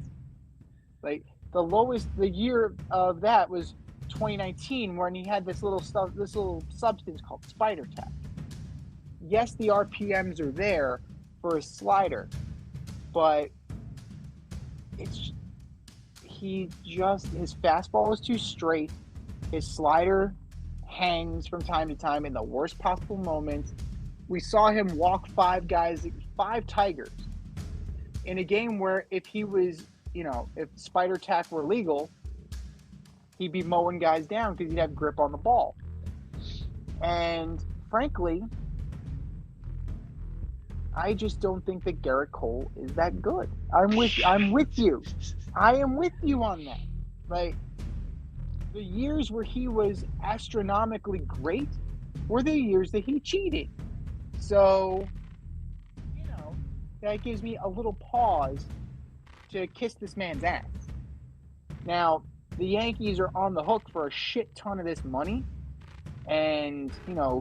Like the year of that was 2019 when he had this little substance called spider tap. Yes, the RPMs are there for his slider, but his fastball is too straight. His slider hangs from time to time in the worst possible moments. We saw him walk 5 Tigers in a game where if spider tack were legal, he'd be mowing guys down because he'd have grip on the ball. And frankly, I just don't think that Garrett Cole is that good. I'm with you. I am with you on that. Like, the years where he was astronomically great were the years that he cheated. So, that gives me a little pause to kiss this man's ass. Now, the Yankees are on the hook for a shit ton of this money. And,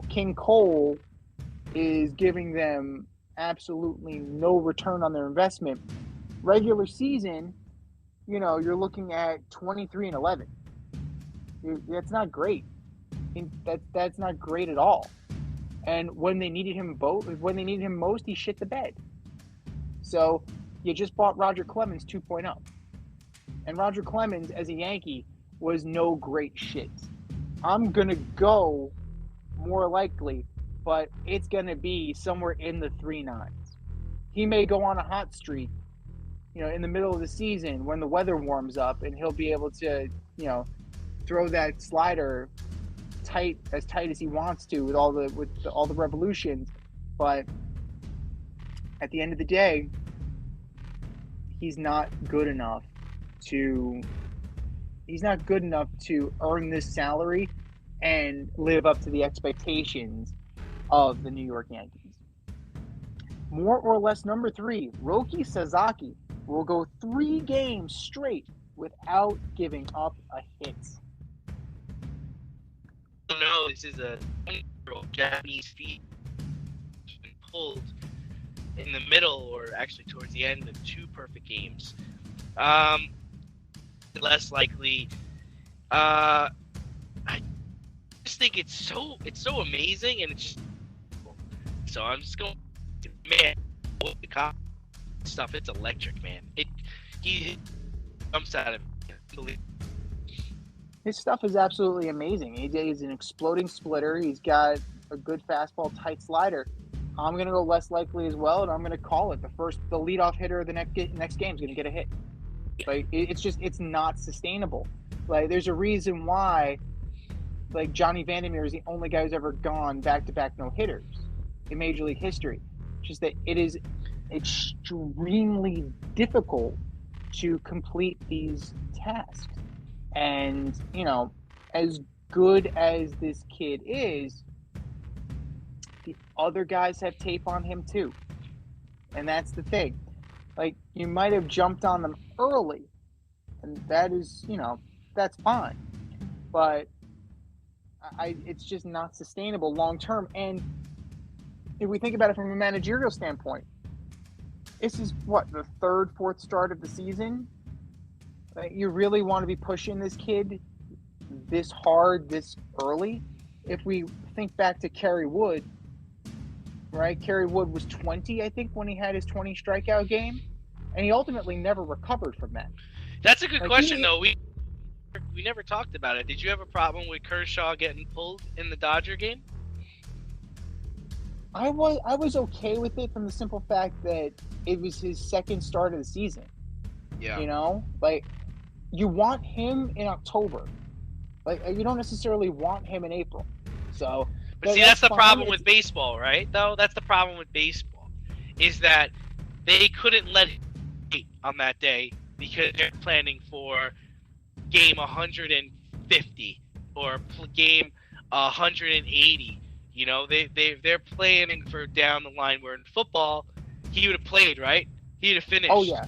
King Cole is giving them absolutely no return on their investment. Regular season, you're looking at 23-11. That's not great. That's not great at all. And when they needed him most, he shit the bed. So you just bought Roger Clemens 2.0. And Roger Clemens, as a Yankee, was no great shit. I'm going to go more likely, but it's going to be somewhere in the 3.9s. He may go on a hot streak, in the middle of the season when the weather warms up, and he'll be able to, throw that slider as tight as he wants to with all the revolutions. But at the end of the day, he's not good enough to earn this salary and live up to the expectations of the New York Yankees. More or less, number 3, Roki Sasaki will go 3 games straight without giving up a hit. No, this is a 20-year-old Japanese feat pulled in the middle, or actually towards the end, of 2 perfect games. Less likely. I just think it's so amazing, and it's so I'm just going, man, the stuff, it's electric, man. He jumps out of it. His stuff is absolutely amazing. He's an exploding splitter. He's got a good fastball, tight slider. I'm going to go less likely as well, and I'm going to call it. The leadoff hitter of the next game is going to get a hit. Like, it's not sustainable. Like, there's a reason why, like, Johnny Vandermeer is the only guy who's ever gone back-to-back no-hitters in Major League history. It's just that it is extremely difficult to complete these tasks. And, as good as this kid is, the other guys have tape on him too. And that's the thing. Like, you might have jumped on them early, and that is, that's fine. But it's just not sustainable long term. And if we think about it from a managerial standpoint, this is the 3rd, 4th start of the season. You really want to be pushing this kid this hard, this early? If we think back to Kerry Wood, right? Kerry Wood was 20, I think, when he had his 20 strikeout game, and he ultimately never recovered from that. That's a good question, though. We never talked about it. Did you have a problem with Kershaw getting pulled in the Dodger game? I was okay with it from the simple fact that it was his 2nd start of the season. Yeah. You want him in October. You don't necessarily want him in April. So, but see, that's the problem with baseball, right? Though that's the problem with baseball, is that they couldn't let him hit on that day because they're planning for game 150 or game 180. They're planning for down the line. Where in football, he would have played, right? He'd have finished. Oh yeah.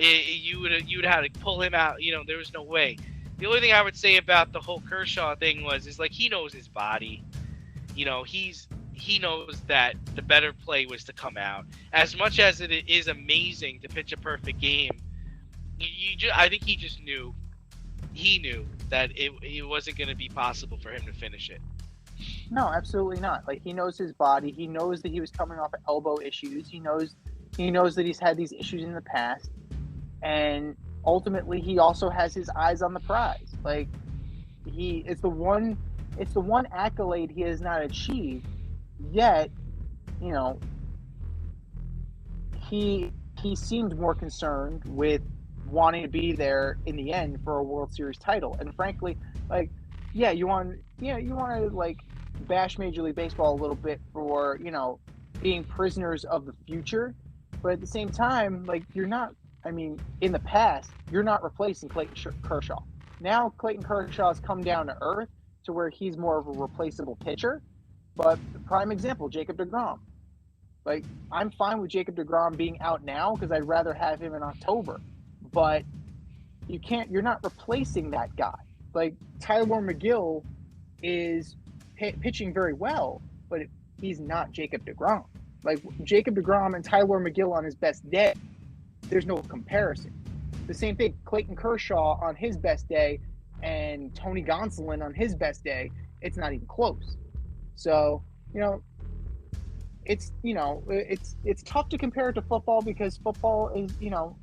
You would have had to pull him out. You know, there was no way. The only thing I would say about the whole Kershaw thing is like he knows his body. You know, he knows that the better play was to come out. As much as it is amazing to pitch a perfect game, I think he just knew. He knew that it wasn't going to be possible for him to finish it. No, absolutely not. Like, he knows his body. He knows that he was coming off of elbow issues. He knows that he's had these issues in the past. And ultimately, he also has his eyes on the prize. Like, it's the one accolade he has not achieved yet. You know, he seemed more concerned with wanting to be there in the end for a World Series title. And frankly, like, you want to like bash Major League Baseball a little bit for, you know, being prisoners of the future, but at the same time, like, you're not. I mean, in the past, you're not replacing Clayton Kershaw. Now Clayton Kershaw has come down to earth to where he's more of a replaceable pitcher. But prime example, Jacob deGrom. Like, I'm fine with Jacob deGrom being out now because I'd rather have him in October. But you're not replacing that guy. Like, Tyler McGill is pitching very well, but he's not Jacob deGrom. Like, Jacob deGrom and Tyler McGill on his best day, there's no comparison. The same thing, Clayton Kershaw on his best day and Tony Gonsolin on his best day, it's not even close. So, you know, it's tough to compare it to football because football is, you know,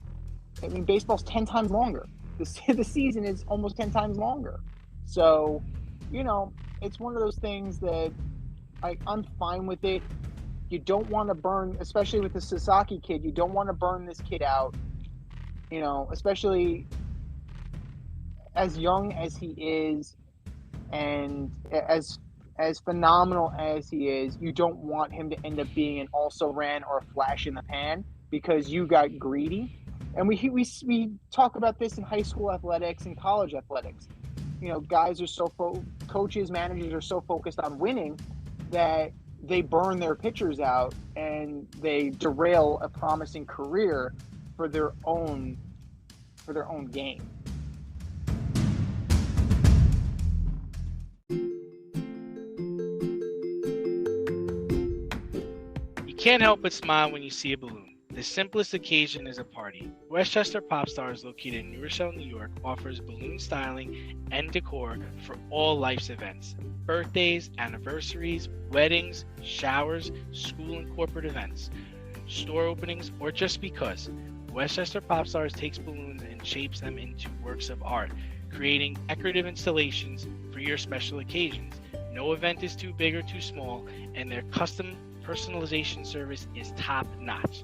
I mean, baseball's 10 times longer. The season is almost 10 times longer. So, you know, it's one of those things that I'm fine with it. You don't want to burn, especially with the Sasaki kid, you don't want to burn this kid out, you know, especially as young as he is and as phenomenal as he is. You don't want him to end up being an also-ran or a flash in the pan because you got greedy. And we talk about this in high school athletics and college athletics. You know, coaches, managers are so focused on winning that they burn their pitchers out and they derail a promising career for their own game. You can't help but smile when you see a balloon. The simplest occasion is a party. Westchester Pop Stars, located in New Rochelle, New York, offers balloon styling and decor for all life's events. Birthdays, anniversaries, weddings, showers, school and corporate events, store openings, or just because. Westchester Pop Stars takes balloons and shapes them into works of art, creating decorative installations for your special occasions. No event is too big or too small, and their custom personalization service is top-notch.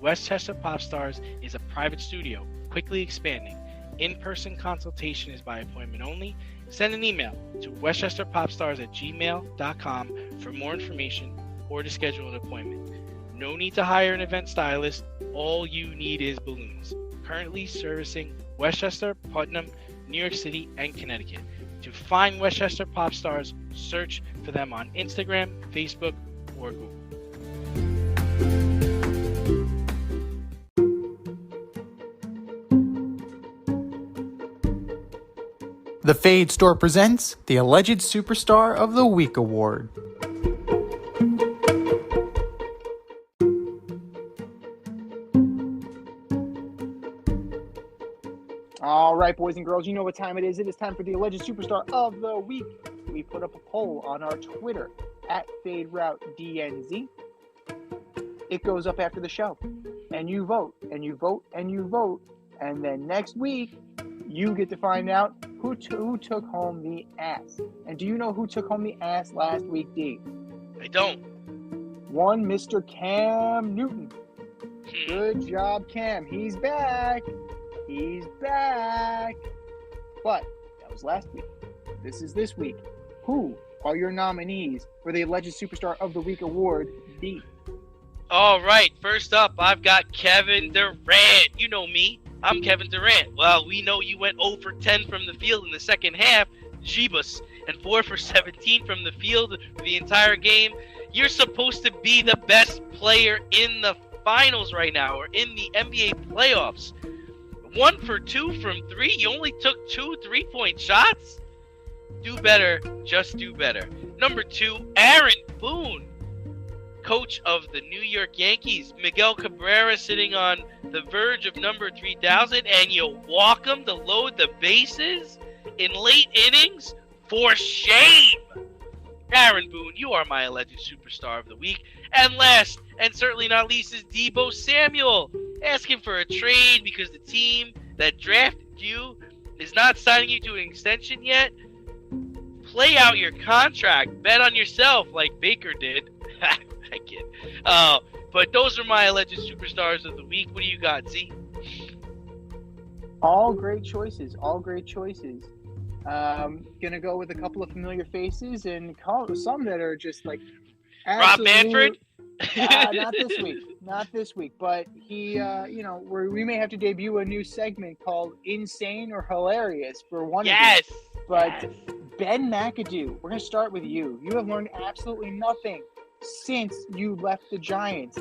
Westchester Pop Stars is a private studio, quickly expanding. In-person consultation is by appointment only. Send an email to westchesterpopstars@gmail.com for more information or to schedule an appointment. No need to hire an event stylist. All you need is balloons. Currently servicing Westchester, Putnam, New York City, and Connecticut. To find Westchester Pop Stars, search for them on Instagram, Facebook, or Google. The Fade Store presents the Alleged Superstar of the Week Award. All right, boys and girls, you know what time it is. It is time for the Alleged Superstar of the Week. We put up a poll on our Twitter at FadeRouteDNZ. It goes up after the show. And you vote, and you vote, and you vote. And then next week, you get to find out who took home the ass. And do you know who took home the ass last week, D? I don't. One Mr. Cam Newton. Good job, Cam. He's back. He's back. But that was last week. This is this week. Who are your nominees for the Alleged Superstar of the Week award, D? All right. First up, I've got Kevin Durant. You know me. I'm Kevin Durant. Well, we know you went 0 for 10 from the field in the second half, Jeebus, and 4 for 17 from the field for the entire game. You're supposed to be the best player in the finals right now, or in the NBA playoffs. 1 for 2 from 3. You only took 2 3-point shots. Do better. Just do better. Number 2, Aaron Boone, coach of the New York Yankees. Miguel Cabrera sitting on the verge of number 3,000, and you walk him to load the bases in late innings? For shame! Aaron Boone, you are my alleged superstar of the week. And last, and certainly not least, is Deebo Samuel, asking for a trade because the team that drafted you is not signing you to an extension yet. Play out your contract. Bet on yourself like Baker did. I kid. But those are my alleged superstars of the week. What do you got, Z? All great choices. All great choices. Gonna go with a couple of familiar faces and call some that are just like Rob Manfred? Not this week. But he, we may have to debut a new segment called Insane or Hilarious for one of these. But Ben McAdoo, we're gonna start with you. You have learned absolutely nothing since you left the Giants,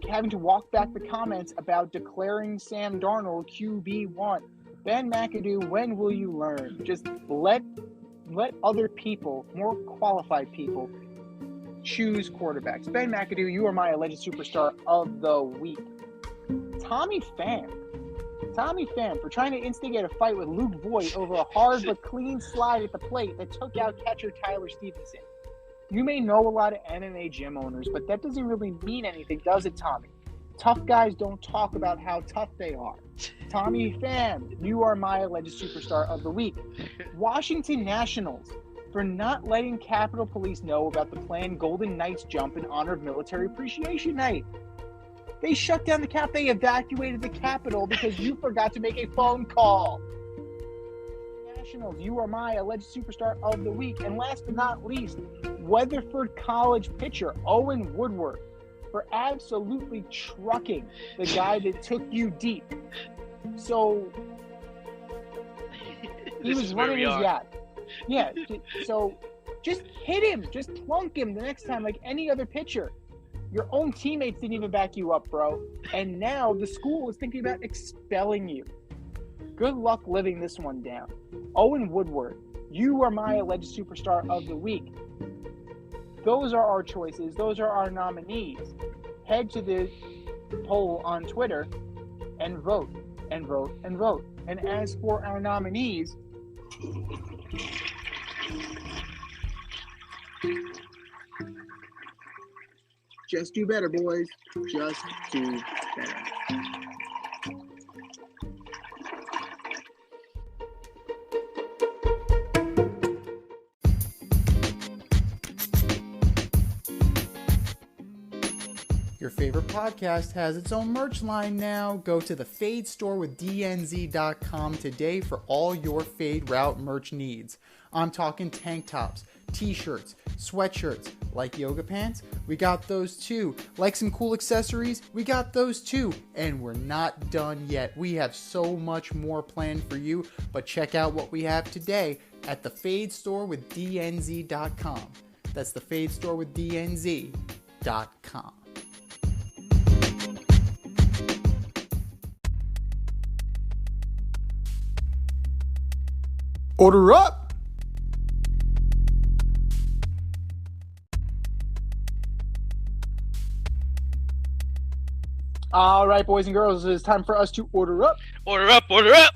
having to walk back the comments about declaring Sam Darnold QB1. Ben McAdoo, when will you learn? Just let other people, more qualified people, choose quarterbacks. Ben McAdoo, you are my alleged superstar of the week. Tommy Pham, for trying to instigate a fight with Luke Voigt over a hard but clean slide at the plate that took out catcher Tyler Stevenson. You may know a lot of MMA gym owners, but that doesn't really mean anything, does it, Tommy? Tough guys don't talk about how tough they are. Tommy Pham, you are my alleged superstar of the week. Washington Nationals, for not letting Capitol Police know about the planned Golden Knights jump in honor of Military Appreciation Night. They shut down the Cap. They evacuated the Capitol because you forgot to make a phone call. Nationals, you are my alleged superstar of the week. And last but not least, Weatherford College pitcher Owen Woodward, for absolutely trucking the guy that took you deep. So he was running his yacht. Yeah, so just hit him. Just plunk him the next time like any other pitcher. Your own teammates didn't even back you up, bro. And now the school is thinking about expelling you. Good luck living this one down. Owen Woodward, you are my alleged superstar of the week. Those are our choices. Those are our nominees. Head to the poll on Twitter and vote, and vote, and vote. And as for our nominees, just do better, boys. Just do better. Your favorite podcast has its own merch line now. Go to the Fade store with DNZ.com today for all your Fade Route merch needs. I'm talking tank tops, t-shirts, sweatshirts, like yoga pants, we got those too. Like some cool accessories, we got those too. And we're not done yet. We have so much more planned for you, but check out what we have today at the Fade store with DNZ.com. That's the Fade store with DNZ.com. Order up! All right, boys and girls, it is time for us to order up. Order up, order up!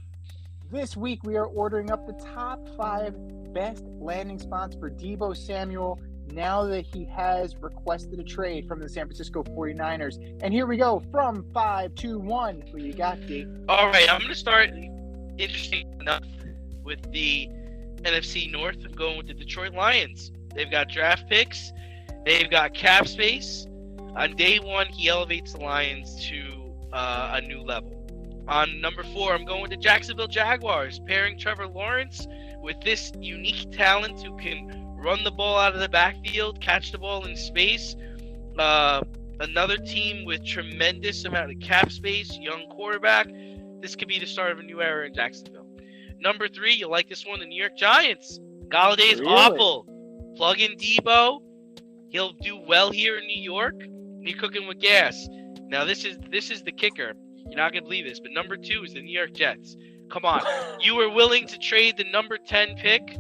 This week, we are ordering up the top 5 best landing spots for Deebo Samuel now that he has requested a trade from the San Francisco 49ers. And here we go, from 5 to 1. Who you got, D? All right, I'm going to start, interesting enough, with the NFC North. I'm going with the Detroit Lions. They've got draft picks. They've got cap space. On day 1, he elevates the Lions to a new level. On number 4, I'm going with the Jacksonville Jaguars, pairing Trevor Lawrence with this unique talent who can run the ball out of the backfield, catch the ball in space. Another team with tremendous amount of cap space, young quarterback. This could be the start of a new era in Jacksonville. Number 3, you'll like this one, the New York Giants. Galladay's awful. Plug in Deebo. He'll do well here in New York. You're cooking with gas. Now this is the kicker. You're not going to believe this, but number 2 is the New York Jets. Come on. You were willing to trade the number 10 pick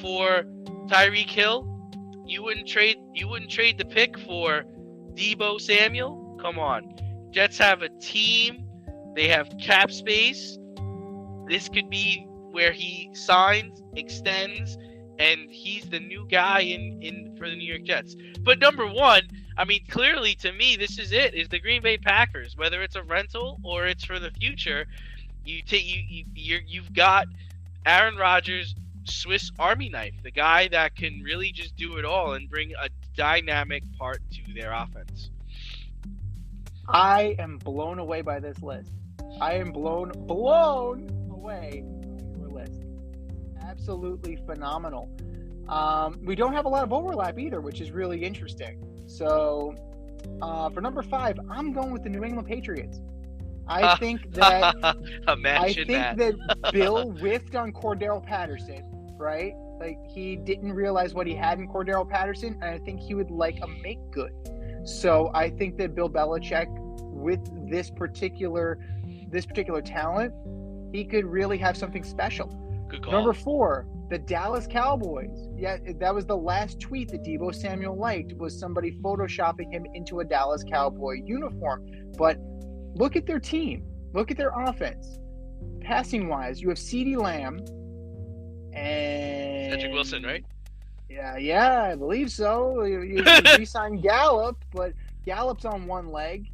for Tyreek Hill? You wouldn't trade the pick for Deebo Samuel? Come on. Jets have a team. They have cap space. This could be where he signs, extends, and he's the new guy in for the New York Jets. But number 1, I mean, clearly to me, this is it. Is the Green Bay Packers, whether it's a rental or it's for the future. You've got Aaron Rodgers, Swiss Army knife, the guy that can really just do it all and bring a dynamic part to their offense. I am blown away by this list. I am blown away by your list. Absolutely phenomenal. We don't have a lot of overlap either, which is really interesting. So for number 5, I'm going with the New England Patriots. I think that Bill whiffed on Cordero Patterson, right? Like, he didn't realize what he had in Cordero Patterson, and I think he would like a make good. So I think that Bill Belichick, with this particular talent, he could really have something special. Good call. Number 4, the Dallas Cowboys. Yeah, that was the last tweet that Deebo Samuel liked, was somebody photoshopping him into a Dallas Cowboy uniform. But look at their team. Look at their offense. Passing wise, you have CeeDee Lamb and Cedric Wilson, right? Yeah, I believe so. You re-signed Gallup, but Gallup's on one leg.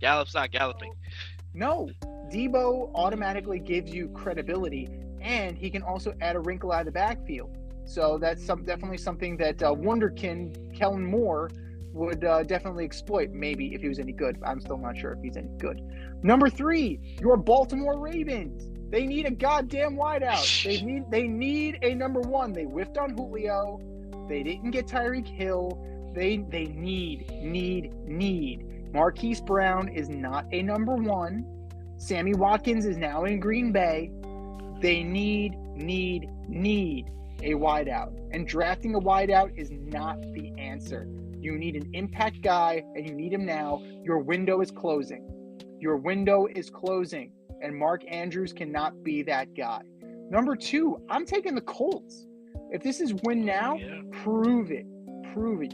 Gallup's not galloping. No, Deebo automatically gives you credibility, and he can also add a wrinkle out of the backfield. So that's definitely something that Wonderkin Kellen Moore would definitely exploit, maybe, if he was any good. I'm still not sure if he's any good. Number 3, your Baltimore Ravens. They need a goddamn wideout. They need a number 1. They whiffed on Julio. They didn't get Tyreek Hill. They need. Marquise Brown is not a number 1. Sammy Watkins is now in Green Bay. They need a wideout. And drafting a wideout is not the answer. You need an impact guy, and you need him now. Your window is closing. And Mark Andrews cannot be that guy. Number 2, I'm taking the Colts. If this is win now, prove it.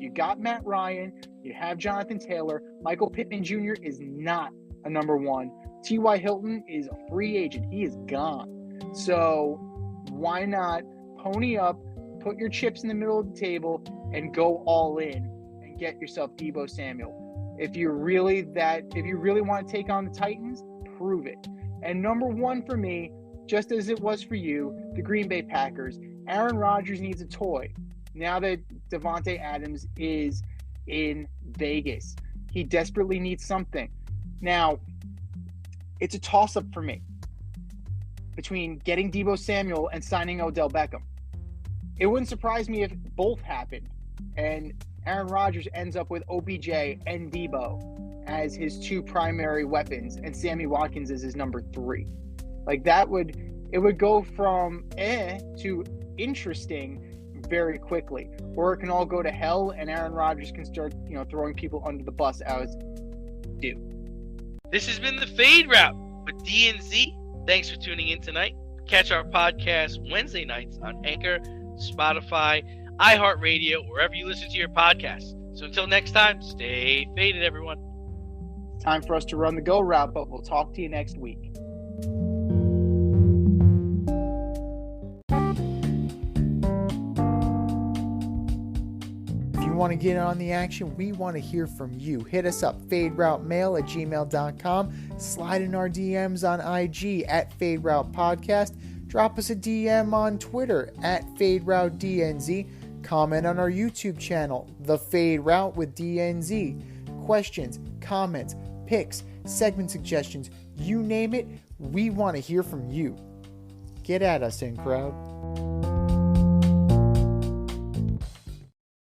You got Matt Ryan. You have Jonathan Taylor. Michael Pittman Jr. is not a number 1. T.Y. Hilton is a free agent. He is gone. So why not pony up, put your chips in the middle of the table, and go all in and get yourself Deebo Samuel. If you really want to take on the Titans, prove it. And number 1 for me, just as it was for you, the Green Bay Packers. Aaron Rodgers needs a toy. Now that Devontae Adams is in Vegas, he desperately needs something. Now, it's a toss-up for me between getting Deebo Samuel and signing Odell Beckham. It wouldn't surprise me if both happened and Aaron Rodgers ends up with OBJ and Deebo as his 2 primary weapons and Sammy Watkins is his number 3. Like, it would go from to interesting very quickly, or it can all go to hell and Aaron Rodgers can start throwing people under the bus as do. This has been the Fade Route with D&Z. Thanks for tuning in tonight. Catch our podcast Wednesday nights on Anchor, Spotify, iHeartRadio, wherever you listen to your podcasts. So until next time, stay faded, everyone. It's time for us to run the go route, but we'll talk to you next week. Want to get on the action, we want to hear from you. Hit us up, faderoutemail@gmail.com. Slide in our DMs on IG @FadeRoutePodcast. Drop us a DM on Twitter @FadeRouteDNZ. Comment on our YouTube channel, The Fade Route with DNZ. Questions, comments, picks, segment suggestions, you name it, we want to hear from you. Get at us, in crowd.